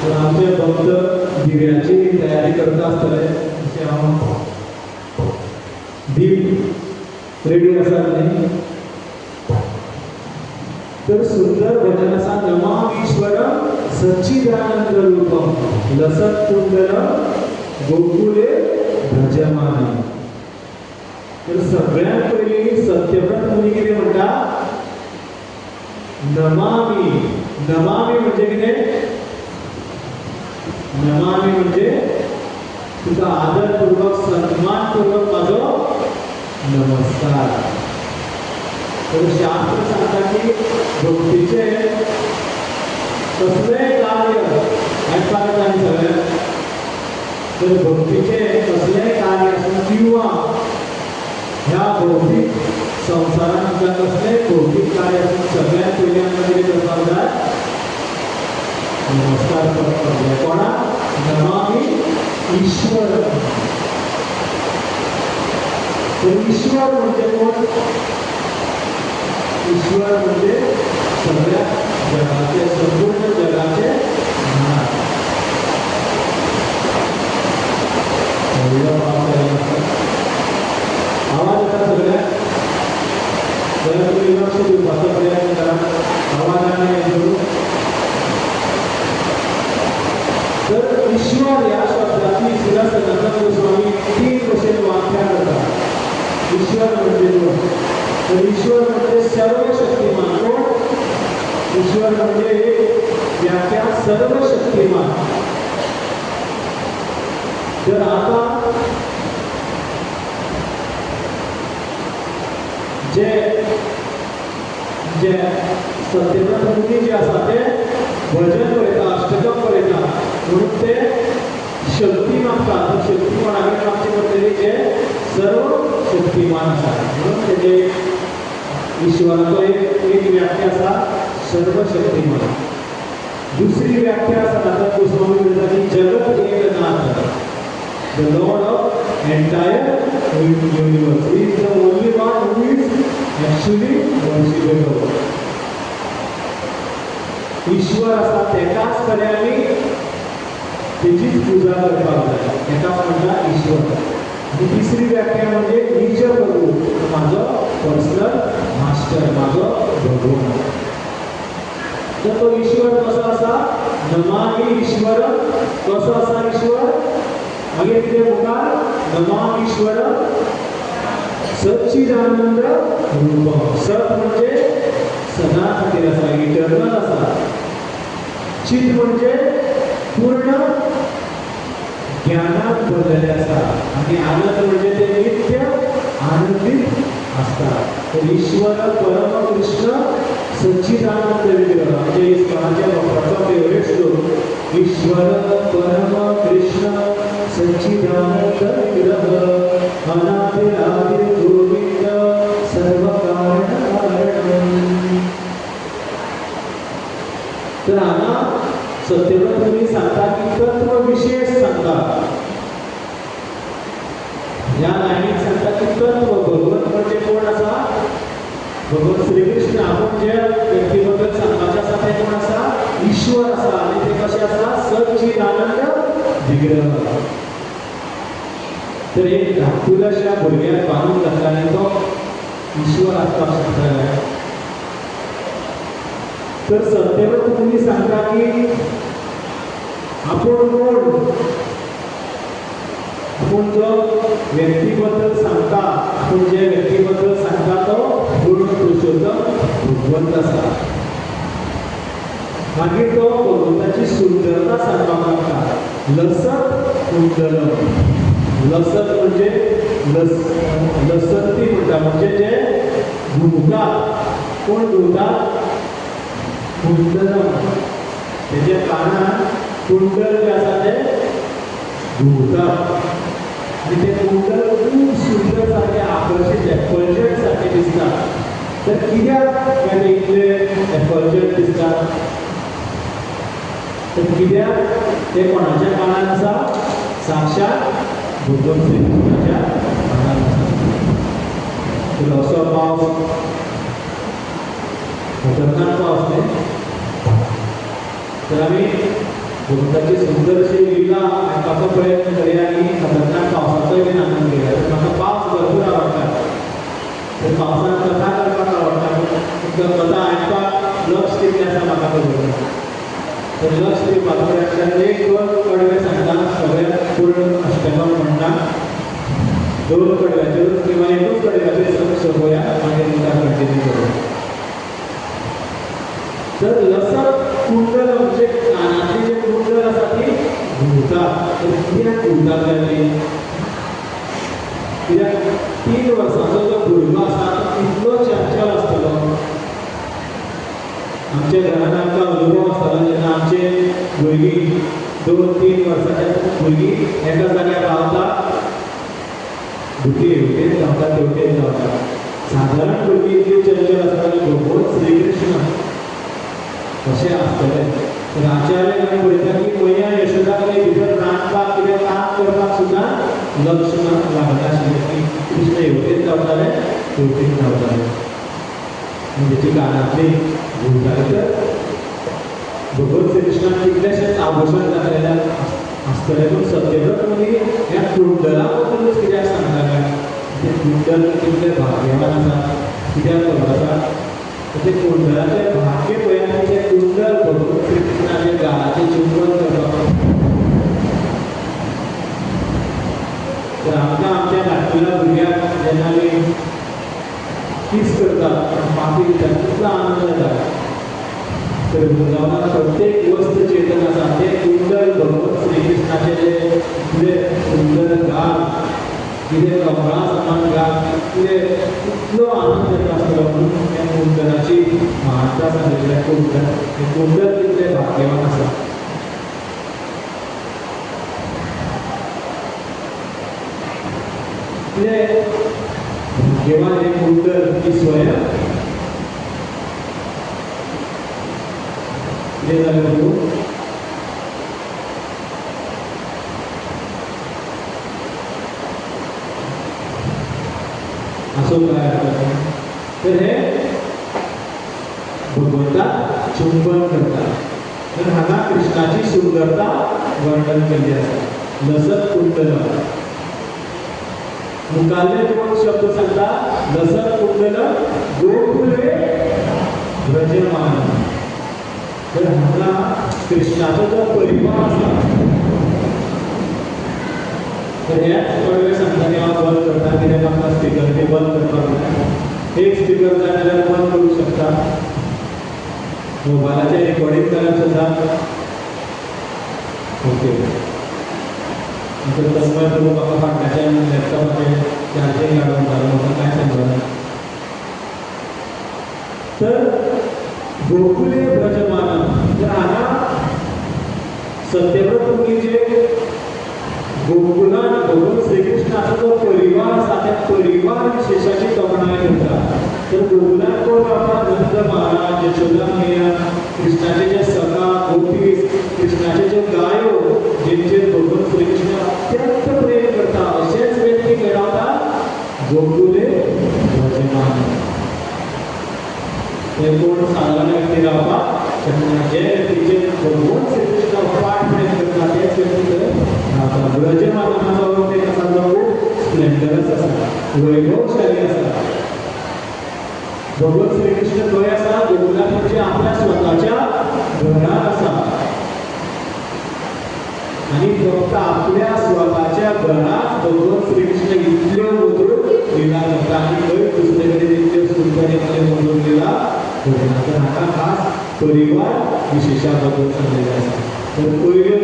तर आमचे भक्त दिव्याची तयारी करता आसतले. अशें हांव दीप रेडी आसात न्ही? तर सुंदर भजन आसा, नमामीश्वरं सच्चिदानंद रूपं लसत्कुंडलं गोकुले व्रजमानं. तर सगळ्यात पयलीं सत्यव्रत मुनी कितें म्हणटा, नमामि. नमामि म्हणजे कितें? नमामि म्हणजे तुका आदरपूर्वक सन्मानपूर्वक माझो नमस्कार. तर शास्त्र सांगता की भक्तीचे कसलेय कार्य आयकपाक येता न्ही सगळ्यांक. तर भक्तीचे कसलेय कार्य आसूं किंवा ह्या भौतीक संवसारांत तुका कसलेय भौतीक कार्य आसूं सगळ्यांत पयलीं आमकां कितें करपाक जाय? नमस्कार करपाक जाय. कोणाक? नमामि ईश्वर. तर ईश्वर म्हणजे कोण? ईश्वर म्हणजे सगळ्या जगाचे, संपूर्ण जगाचे नाथ. आवाज येता सगळ्याक? जाल्यार तुमी लक्ष दिवपाचो प्रयत्न करा. आवाजान करून. तर ईश्वर ह्या शब्दाची श्री सनातन गोस्वामी 3 भशेन व्याख्या करतात. ईश्वर म्हणजे कोण? तर ईश्वर म्हणजे सर्वशक्तिमान. कोण? ईश्वर म्हणजे व्याख्या सर्वशक्तिमान. तर आता जे सत्यव्रत मुनी जे आसा ते भजन बरयता, अष्टकम बरयता, म्हणून ते शक्ती मागता तर शक्ती कोणाकडे मागची पडटली जे सर्व शक्तिमान आसा म्हणून तेजे ईश्वराचो एक व्याख्या आसा सर्व शक्तिमान. दुसरी व्याख्या आसा नाथ गोस्वामी म्हणटा की जगत Eknath, the Lord of entire universe. He is the only one who is actually worshipable. ईश्वर असा तेकाच खरें आमी तेचीच पुजा करपाक जाय, तेकाच म्हणटा ईश्वर. आनी तिसरी व्याख्या म्हणजे निज प्रभू, म्हाजो पर्सनल मास्टर, म्हाजो भगवान. तर तो ईश्वर कसो आसा? नमामि ईश्वर. कसो आसा ईश्वर? मागीर कितें मुखार? नमामि ईश्वर सच्चिदानंद रूप. सत म्हणजे सदा खातीर आसा, इटर्नल आसा. चित म्हणजे पूर्ण ज्ञानात भरलेले आसा. आणि आनंद म्हणजे ते नित्य आनंदित असता. तर ईश्वर परम कृष्ण सच्चिदानंद विग्रह म्हणजे इस्कॉनाच्या भक्ताचो फेवरेट श्लोक. ईश्वर परम कृष्ण सच्चिदानंद विग्रह अनादिरादि गोविंद सर्व कारण कारणम. तर हांगा सत्यव्रत मुनी सांगता की तत्व विशेष सांगता. या लायनीत सांगता की तत्व भगवत म्हणजे कोण आसा? भगवान श्री कृष्ण. आपण जे व्यक्तीबद्दल सांगपाचे आसा ते कोण आसा? ईश्वर आसा. आणि ते कशे आसा? सच्चिदानंद विग्रह. तर एक धाकटुल्याशा भुरग्याक बांदून घातल्याने तो ईश्वर आसपाक शकता. तर सत्यव्रत मुनी सांगता की आपण कोण? आपण जो व्यक्तीबद्दल सांगता, आपण जे व्यक्तीबद्दल सांगता तो पूर्ण पुरुषोत्तम भगवंत आसा. मागीर तो भगवंताची सुंदरता सांगपाक लागता. लसत कुंडलम. लसत म्हणजे लसंती म्हणटा, म्हणजे जे घुमता. कोण घुमता? कुंडलम. तेजे कानान कुंडल जे आसा ते घुमता. आणि ते कुंडल खूप सुंदर सारखे आकर्षित एफल्जंट सारखे दिसता. तर कित्याक ते इतले एफल्जंट दिसता? तर कित्याक ते कोणाच्या कानान आसा? साक्षात भगवान श्री कृष्णाच्या कानान आसा. तर असो पावस खतरनाक पावस न्ही. तर आमी भगवंताची सुंदर अशी लीला आयकपाचो प्रयत्न करूया आनी खतरनाक पावसाचोय बीन आनंद घेवया. तर म्हाका पावस भरपूर आवडटा. तर पावसान कथा करपाक आवडटा. तुमकां कथा आयकपाक लक्ष कितलें आसा म्हाका खबर ना. तर लक्ष दिवपाक प्रयत्न एक दोन कडवे सांगता. सगळ्याक पूर्ण अष्टकम म्हणटा. दोन कडव्याचेर किंवा एकूच कडव्याचेर सोंपोवया, मागीर तुमकां कंटिन्यू करूया. तर लसत कुंडल म्हणजे कानातली जे कुंडल आसा ती घुमता. तर कित्याक घुमता जाली? कित्याक 3 वर्सांचो जो भुरगो आसा तो इतलो चंचल आसतलो. आमच्या घरान आमकां अनुभव आसतलो जेन्ना आमचे भुरगीं 2-3 वर्सांचे भुरगीं एका जाग्यार रावता, दुखी हेवटेन रावता तेवटेन रावता. सादारण भुरगीं इतली चंचल आसता की भगवान श्री कृष्ण कशें आसतले. तर आचार्य आमी पळयता की मैया यशोदा कडेन भितर रांदपाक कितें काम करपाक सुद्दां लक्ष लागनाशिल्लें. की कृष्ण हेवटेन रावताले तेवटेन रावताले. तेची कानातली घुमताली. तर भगवान श्री कृष्णान कितलेशेच आभूषण घातलेले आसतले. पूण सत्यव्रत मुनी ह्या कुंडला बद्दलूच कित्याक सांगता काय? ते कुंडल कितले भाग्यवान आसा. कित्याक खबर आसा? ते कुंडलाचे भाग्य पळयात. ते कुंडल भगवान श्री कृष्णाचे गालाचे चुंबन करपाक. तर आमकां आमच्या धाकटुल्या भुरग्याक जेन्ना आमी किस करतात, माफी दितात, कितलो आनंद जाता. तर वृंदावनात प्रत्येक वस्तू चेतन आसा ते कुंडल भगवान श्री कृष्णाचे जे इतले सुंदर गाल, कितें कमळा समान गाल, कितलो आनंद येता आसतलो. म्हणून त्या कुंडलाची महानता सांगितल्या. कुंडल कितले भाग्यवान आसा. એટલે કેવા એક ઉત્તર की स्वयं ये झालं तो असो काय तर हे भगवंता चुंबन करतात तर हांगा कृष्णाची सुंदरता वर्णन केली आसा लसत कुंडल मुखाल्ले दोन शब्द सांगता लसत कुंडल गोकुले व्रजमान तर हांगा कृष्णाचो जो परिवार आसा तर ह्याच थोडे सांगता की हांव बंद करता कित्याक आमकां स्पिकर बी बंद करपाक जाय एक स्पिकर जाय जाल्यार बंद करूंक शकता मोबायलाचेर रेकॉर्डिंग करप सुद्दां ओके तर तसं तूं म्हाका फाटल्याच्या लॅपटॉपाचेर चार्जींग काडून घालून म्हाका कांय समजना तर गोकुले व्रजमान तर हांगा सत्यव्रत मुनी जे गोकुलान भगवान श्रीकृष्णाचो जो परिवार आसा त्या परिवार विशेशाची तोखणाय करता तर गोकुलान कोण रावता नंद महाराज यशोदा मैया कृष्णाचे जे सखा गोपी कृष्णाचे जे गायो जेंचेर भगवान श्रीकृष्ण अत्यंत प्रेम करता अशेच व्यक्ती मेळवता गोकुले व्रजमान ते कोण साधारण व्यक्ती रावपाक शकना जे व्यक्तीचे भगवान श्रीकृष्ण अफाट प्रेम करता तेच व्यक्ती रावता व्रजमानाचो अर्थ एक आसा जो खूब स्प्लेंडरस आसा वैभवशाली आसा भगवान श्रीकृष्ण खंय आसा गोकुलान म्हणजे आपल्या स्वताच्या घरात आसा आणि फक्त आपल्या स्वताच्या घरात भगवान श्रीकृष्ण इतल्यो मधुर लीला करता आणि खंय दुसरे कडेन इतल्यो सुंदर इतल्यो मधुर लीला करना तर हाका खास परिवार विशेशाबद्दल सांगलेले आसा तर पयल्यो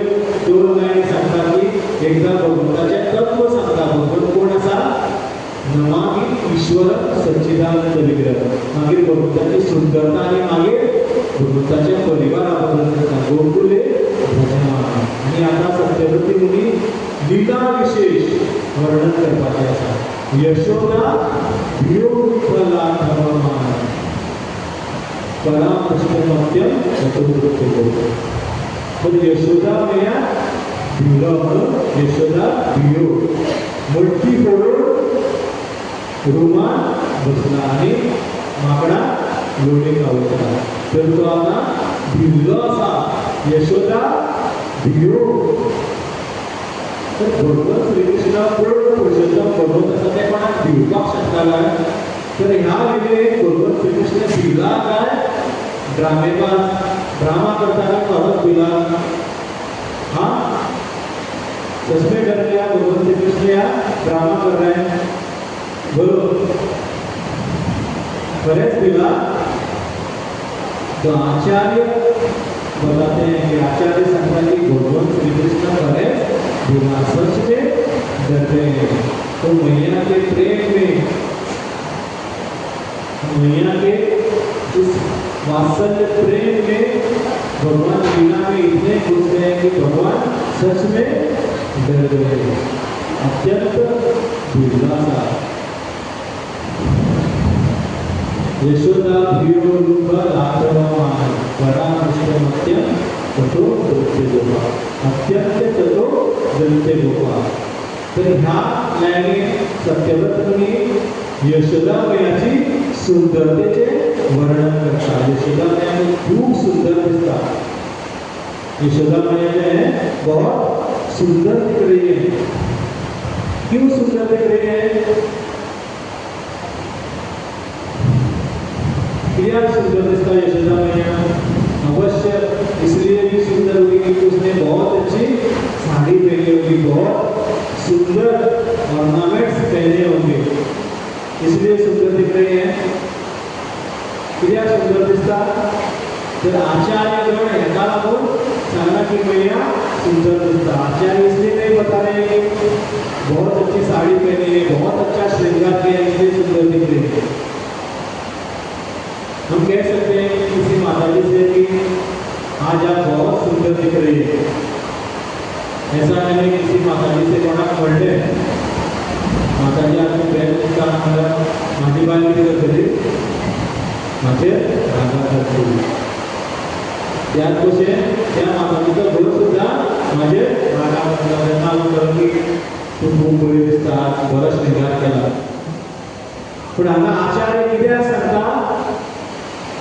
दोन लायनी सांगता की एकदा भगवंताचें तत्व सांगता भगवंत कोण आसा नमामि ईश्वर सच्चिदानंद विग्रह मागीर भगवंताची सुंदरता आणि मागीर भगवंताच्या परिवाराबद्दल सांगता गोकुले व्रजमान आणि आता सत्यव्रती मुनी लीला विशेष वर्णन करपाचें आसा यशोदा भियोफला धर्ममान परामृष्टमत्यम चतुर्वृत्ती पण यशोदा मैया भिलो म्हणून यशोदा भियो मोठी फोडून रुमान बसला आणि माकडा लोणी खावता तर तो आता भिल्लो आसा यशोदा भियो तर भगवान श्रीकृष्ण पूर्ण पुरुषोत्तम भगवंत आसा ते कोणाक भिवपाक शकताला तर ह्या वेळेक भगवान श्रीकृष्ण भिला काय ड्रामेबाज ड्रामा करताना खरोच भिला हाँ सच में डर गया भगवान श्रीकृष्ण या ड्रामा कर रहे हैं बोलो खरेच भिला तो आचार्य बताते हैं कि आचार्य सांगता कि भगवान श्रीकृष्ण खरेच भिला सच में डरते हैं तो मैया के प्रेम में मैया के इस वात्सल्य प्रेम में भगवान लीला में इतने घुस गए कि भगवान सच में डर गए अत्यंत भिला सा यशोदा भियो लुंबा लातरमान परामृष्टमत्यम ततो दंते गोपा अत्यंत ततो दंते गोपा तर ह्या लायनी सत्यव्रत मुनी यशोदा मैयाची सुंदरतेचे वर्णन करता यशोदा मैया खूप सुंदर दिसता यशोदा मैया जो है बहुत सुंदर दिख रही है क्यों सुंदर दिख रही है क्या सुंदर दिखता है यशोदा मैया अवश्य इसलिए भी सुंदर हुई कि उसने बहुत अच्छी साड़ी पहनी होगी बहुत सुंदर ऑर्नामेंट्स पहने होंगे इसलिए सुंदर दिख रही है क्या सुंदर दिखता तर आचार्यगण हेका लागून सांगा की मैया सुंदर दिखता आचार्य इसलिए नहीं बता रहे कि बहुत अच्छी साड़ी पहनी है बहुत अच्छा श्रृंगार किया इसलिए सुंदर दिख रही है हम कह सकते हैं कि किसी माता जी से कि आज आप बहुत सुंदर दिख रही है ऐसा मैंने किसी माता जी से बड़ा पढ़े माता जी त्याच भशेन त्या मातोश्रीचो घर सुद्धा माझे रागामध्ये नाव करून की तूं खूब बरी दिसता बरो श्रृंगार केला पण हांगा आचार्य कित्याक सांगता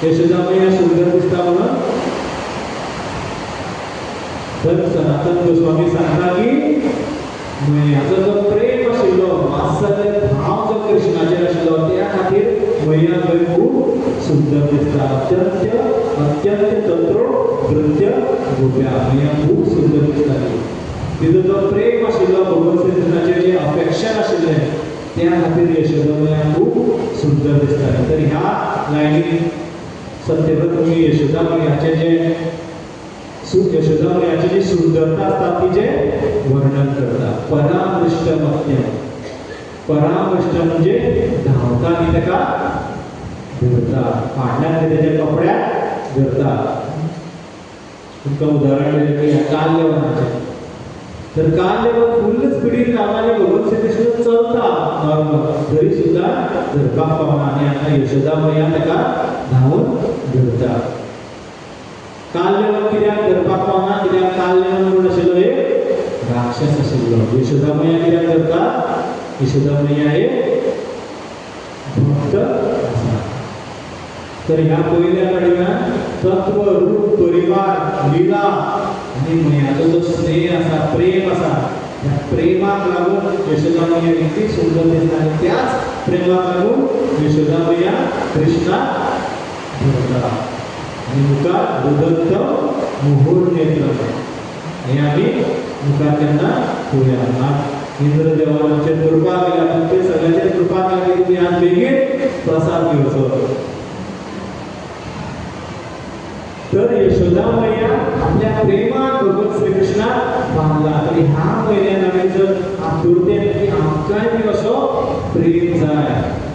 यशोदा मैया सुंदर दिसता म्हणून तर सनातन गोस्वामी सांगता की मैयाचो जो प्रेम आशिल्लो वात्सल्य भाव जो कृष्णाचेर आशिल्लो त्या खातीर मैया थंय खूब सुंदर दिसता अत्यंत तत्रो नृत्य गोप्या मैया खूब सुंदर दिसताली तिजो जो प्रेम आशिल्लो भगवान श्री कृष्णाचेर जे अफेक्शन आशिल्लें त्या खातीर यशोदा मैया खूब सुंदर दिसताली तर ह्या लायनीन सत्यव्रत तुमी यशोदा मैयाचें जे यशोदा मैयाची जी सुंदरता आसता तिचे वर्णन करता परामृष्टमत्यम परामृष्ट म्हणजे धांवता न्ही तेका धरता फाटल्यान तेजे कपड्याक धरता तुमकां उदाहरण दिलें की काल्यवनाचें तर काल्यवन फुल्ल स्पिडीन धांवताले भगवान श्री कृष्ण चलता नॉर्मल तरी सुद्दां धरपाक पावना आनी आतां यशोदा मैया तेका धांवन धरता काल्यवन कित्याक धरपाक पावना कित्याक काल्यवन कोण आशिल्लो एक राक्षस आशिल्लो यशोदा मैया कित्याक धरता यशोदा मैया एक भक्त आसा तर ह्या पयल्या कडव्यान तत्व रूप परिवार लीला आनी मैयाचो जो स्नेह आसा प्रेम आसा त्या प्रेमाक लागून यशोदा मैया इतली सुंदर दिसता आनी त्याच प्रेमाक लागून यशोदा मैया कृष्णाक धरता आनी मुखार उदत्त मुहूर नेत्र हे आमी मुखार केन्ना पळोवया इंद्र देवान आमचेर कृपा केल्या तुमचे सगळ्यांचेर कृपा केली तुमी आज बेगीन प्रसाद घेवचो तर यशोदा मैया आपल्या प्रेमाक भगवान श्री कृष्णाक बांदला तर ह्या म्हयन्यान आमी जर आतुरतेन की आमकांय बी असो प्रेम जाय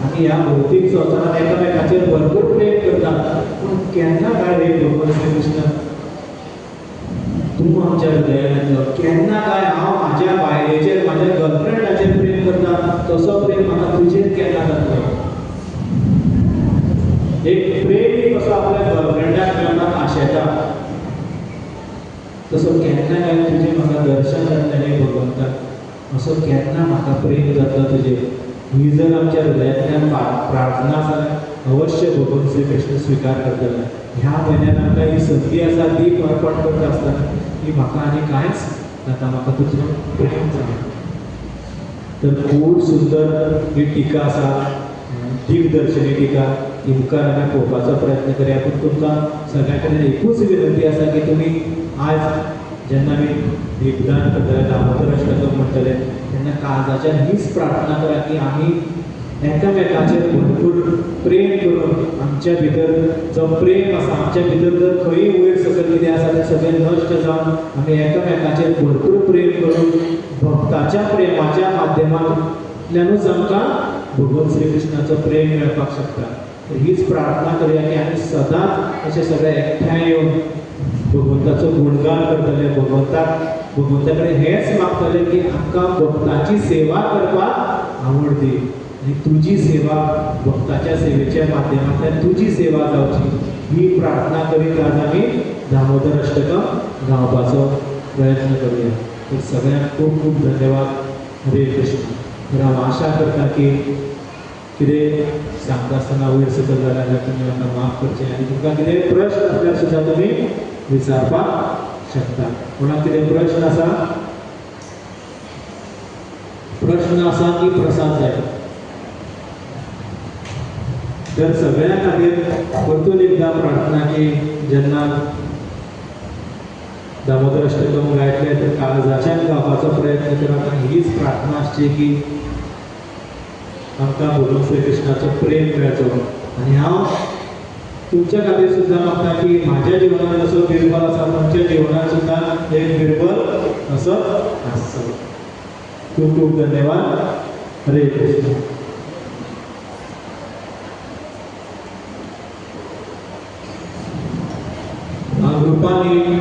आमी ह्या भौतीक संवसारांत एकामेकाचेर भरपूर प्रेम करतात पूण केन्ना काय रे भगवान श्री कृष्ण तूं आमच्या हृदयान येतलो केन्ना काय हांव म्हाज्या बायलेचेर म्हाज्या गर्लफ्रेंडाचेर प्रेम करता तसो प्रेम म्हाका तुजेर केन्ना जातलो एक प्रेमी कसो आपल्या गर्लफ्रेंडाक मेळपाक आशेता तसो केन्ना काय तुजें म्हाका दर्शन जातलें भगवंताक असो केन्ना म्हाका प्रेम जातलो तुजेर ही जर आमच्या हृदयांतल्यान प्रार्थना जाल्यार अवश्य भगवान श्री कृष्ण स्वीकार करतले ह्या म्हयन्यान आमकां ही संदी आसा दीप अर्पण करता आसतना की म्हाका आनी कांयच जाता म्हाका तुजो प्रेम जाय तर खूब सुंदर ही टिका आसा दिग्दर्शनी टिका ती मुखार आमी पळोवपाचो प्रयत्न करया पूण तुमकां सगळ्या कडेन एकूच विनंती आसा की तुमी आज जेन्ना आमी दीपदान करतले दामोदर अष्टकम म्हणटले तेन्ना काळजाच्यान हीच प्रार्थना करा की आमी एकामेकाचेर भरपूर प्रेम करून आमच्या भितर जो प्रेम आसा आमच्या भितर जर खंयी वयर सकयल कितें आसा तें सगळें नश्ट जावन आमी एकामेकाचेर भरपूर प्रेम करून भक्ताच्या प्रेमाच्या माध्यमांतल्यानूच आमकां भगवान श्री कृष्णाचो प्रेम मेळपाक शकता तर हीच प्रार्थना करया की आमी सदांच अशें सगळे एकठांय येवन भगवंताचो गुणगान करतले भगवंता कडेन हेंच मागतले की आमकां भक्ताची सेवा करपाक आवड दी आनी तुजी सेवा भक्ताच्या सेवेच्या माध्यमांतल्यान तुजी सेवा जावची ही प्रार्थना करीत आज आमी दामोदर अष्टकम गावपाचो प्रयत्न करूया तर सगळ्यांक खूब खूब धन्यवाद हरे कृष्ण तर हांव आशा करता की कितें सांगता आसतना वयर सकयल जालें जाल्यार तुमी म्हाका माफ करचें आनी तुमकां कितें प्रश्न आसल्यार सुद्दां तुमी विचारपाक शकता कोणाक कितें प्रश्न आसा की प्रसाद जाय तर सगळ्यां खातीर परतून एकदां प्रार्थना की जेन्ना दामोदर अष्टकम गायतले तर काळजाच्यान गावपाचो प्रयत्न करात आनी हीच प्रार्थना आसची की आमकां भगवान श्री कृष्णाचो प्रेम मेळचो आनी हांव तुमच्या खातीर सुद्दां मागता की म्हाज्या जिवनांत जसो बिरबल आसा तुमच्या जिवनांत सुद्दां एक बिरबल असो आसचो खूब खूब धन्यवाद हरे कृष्ण ग्रुपांनी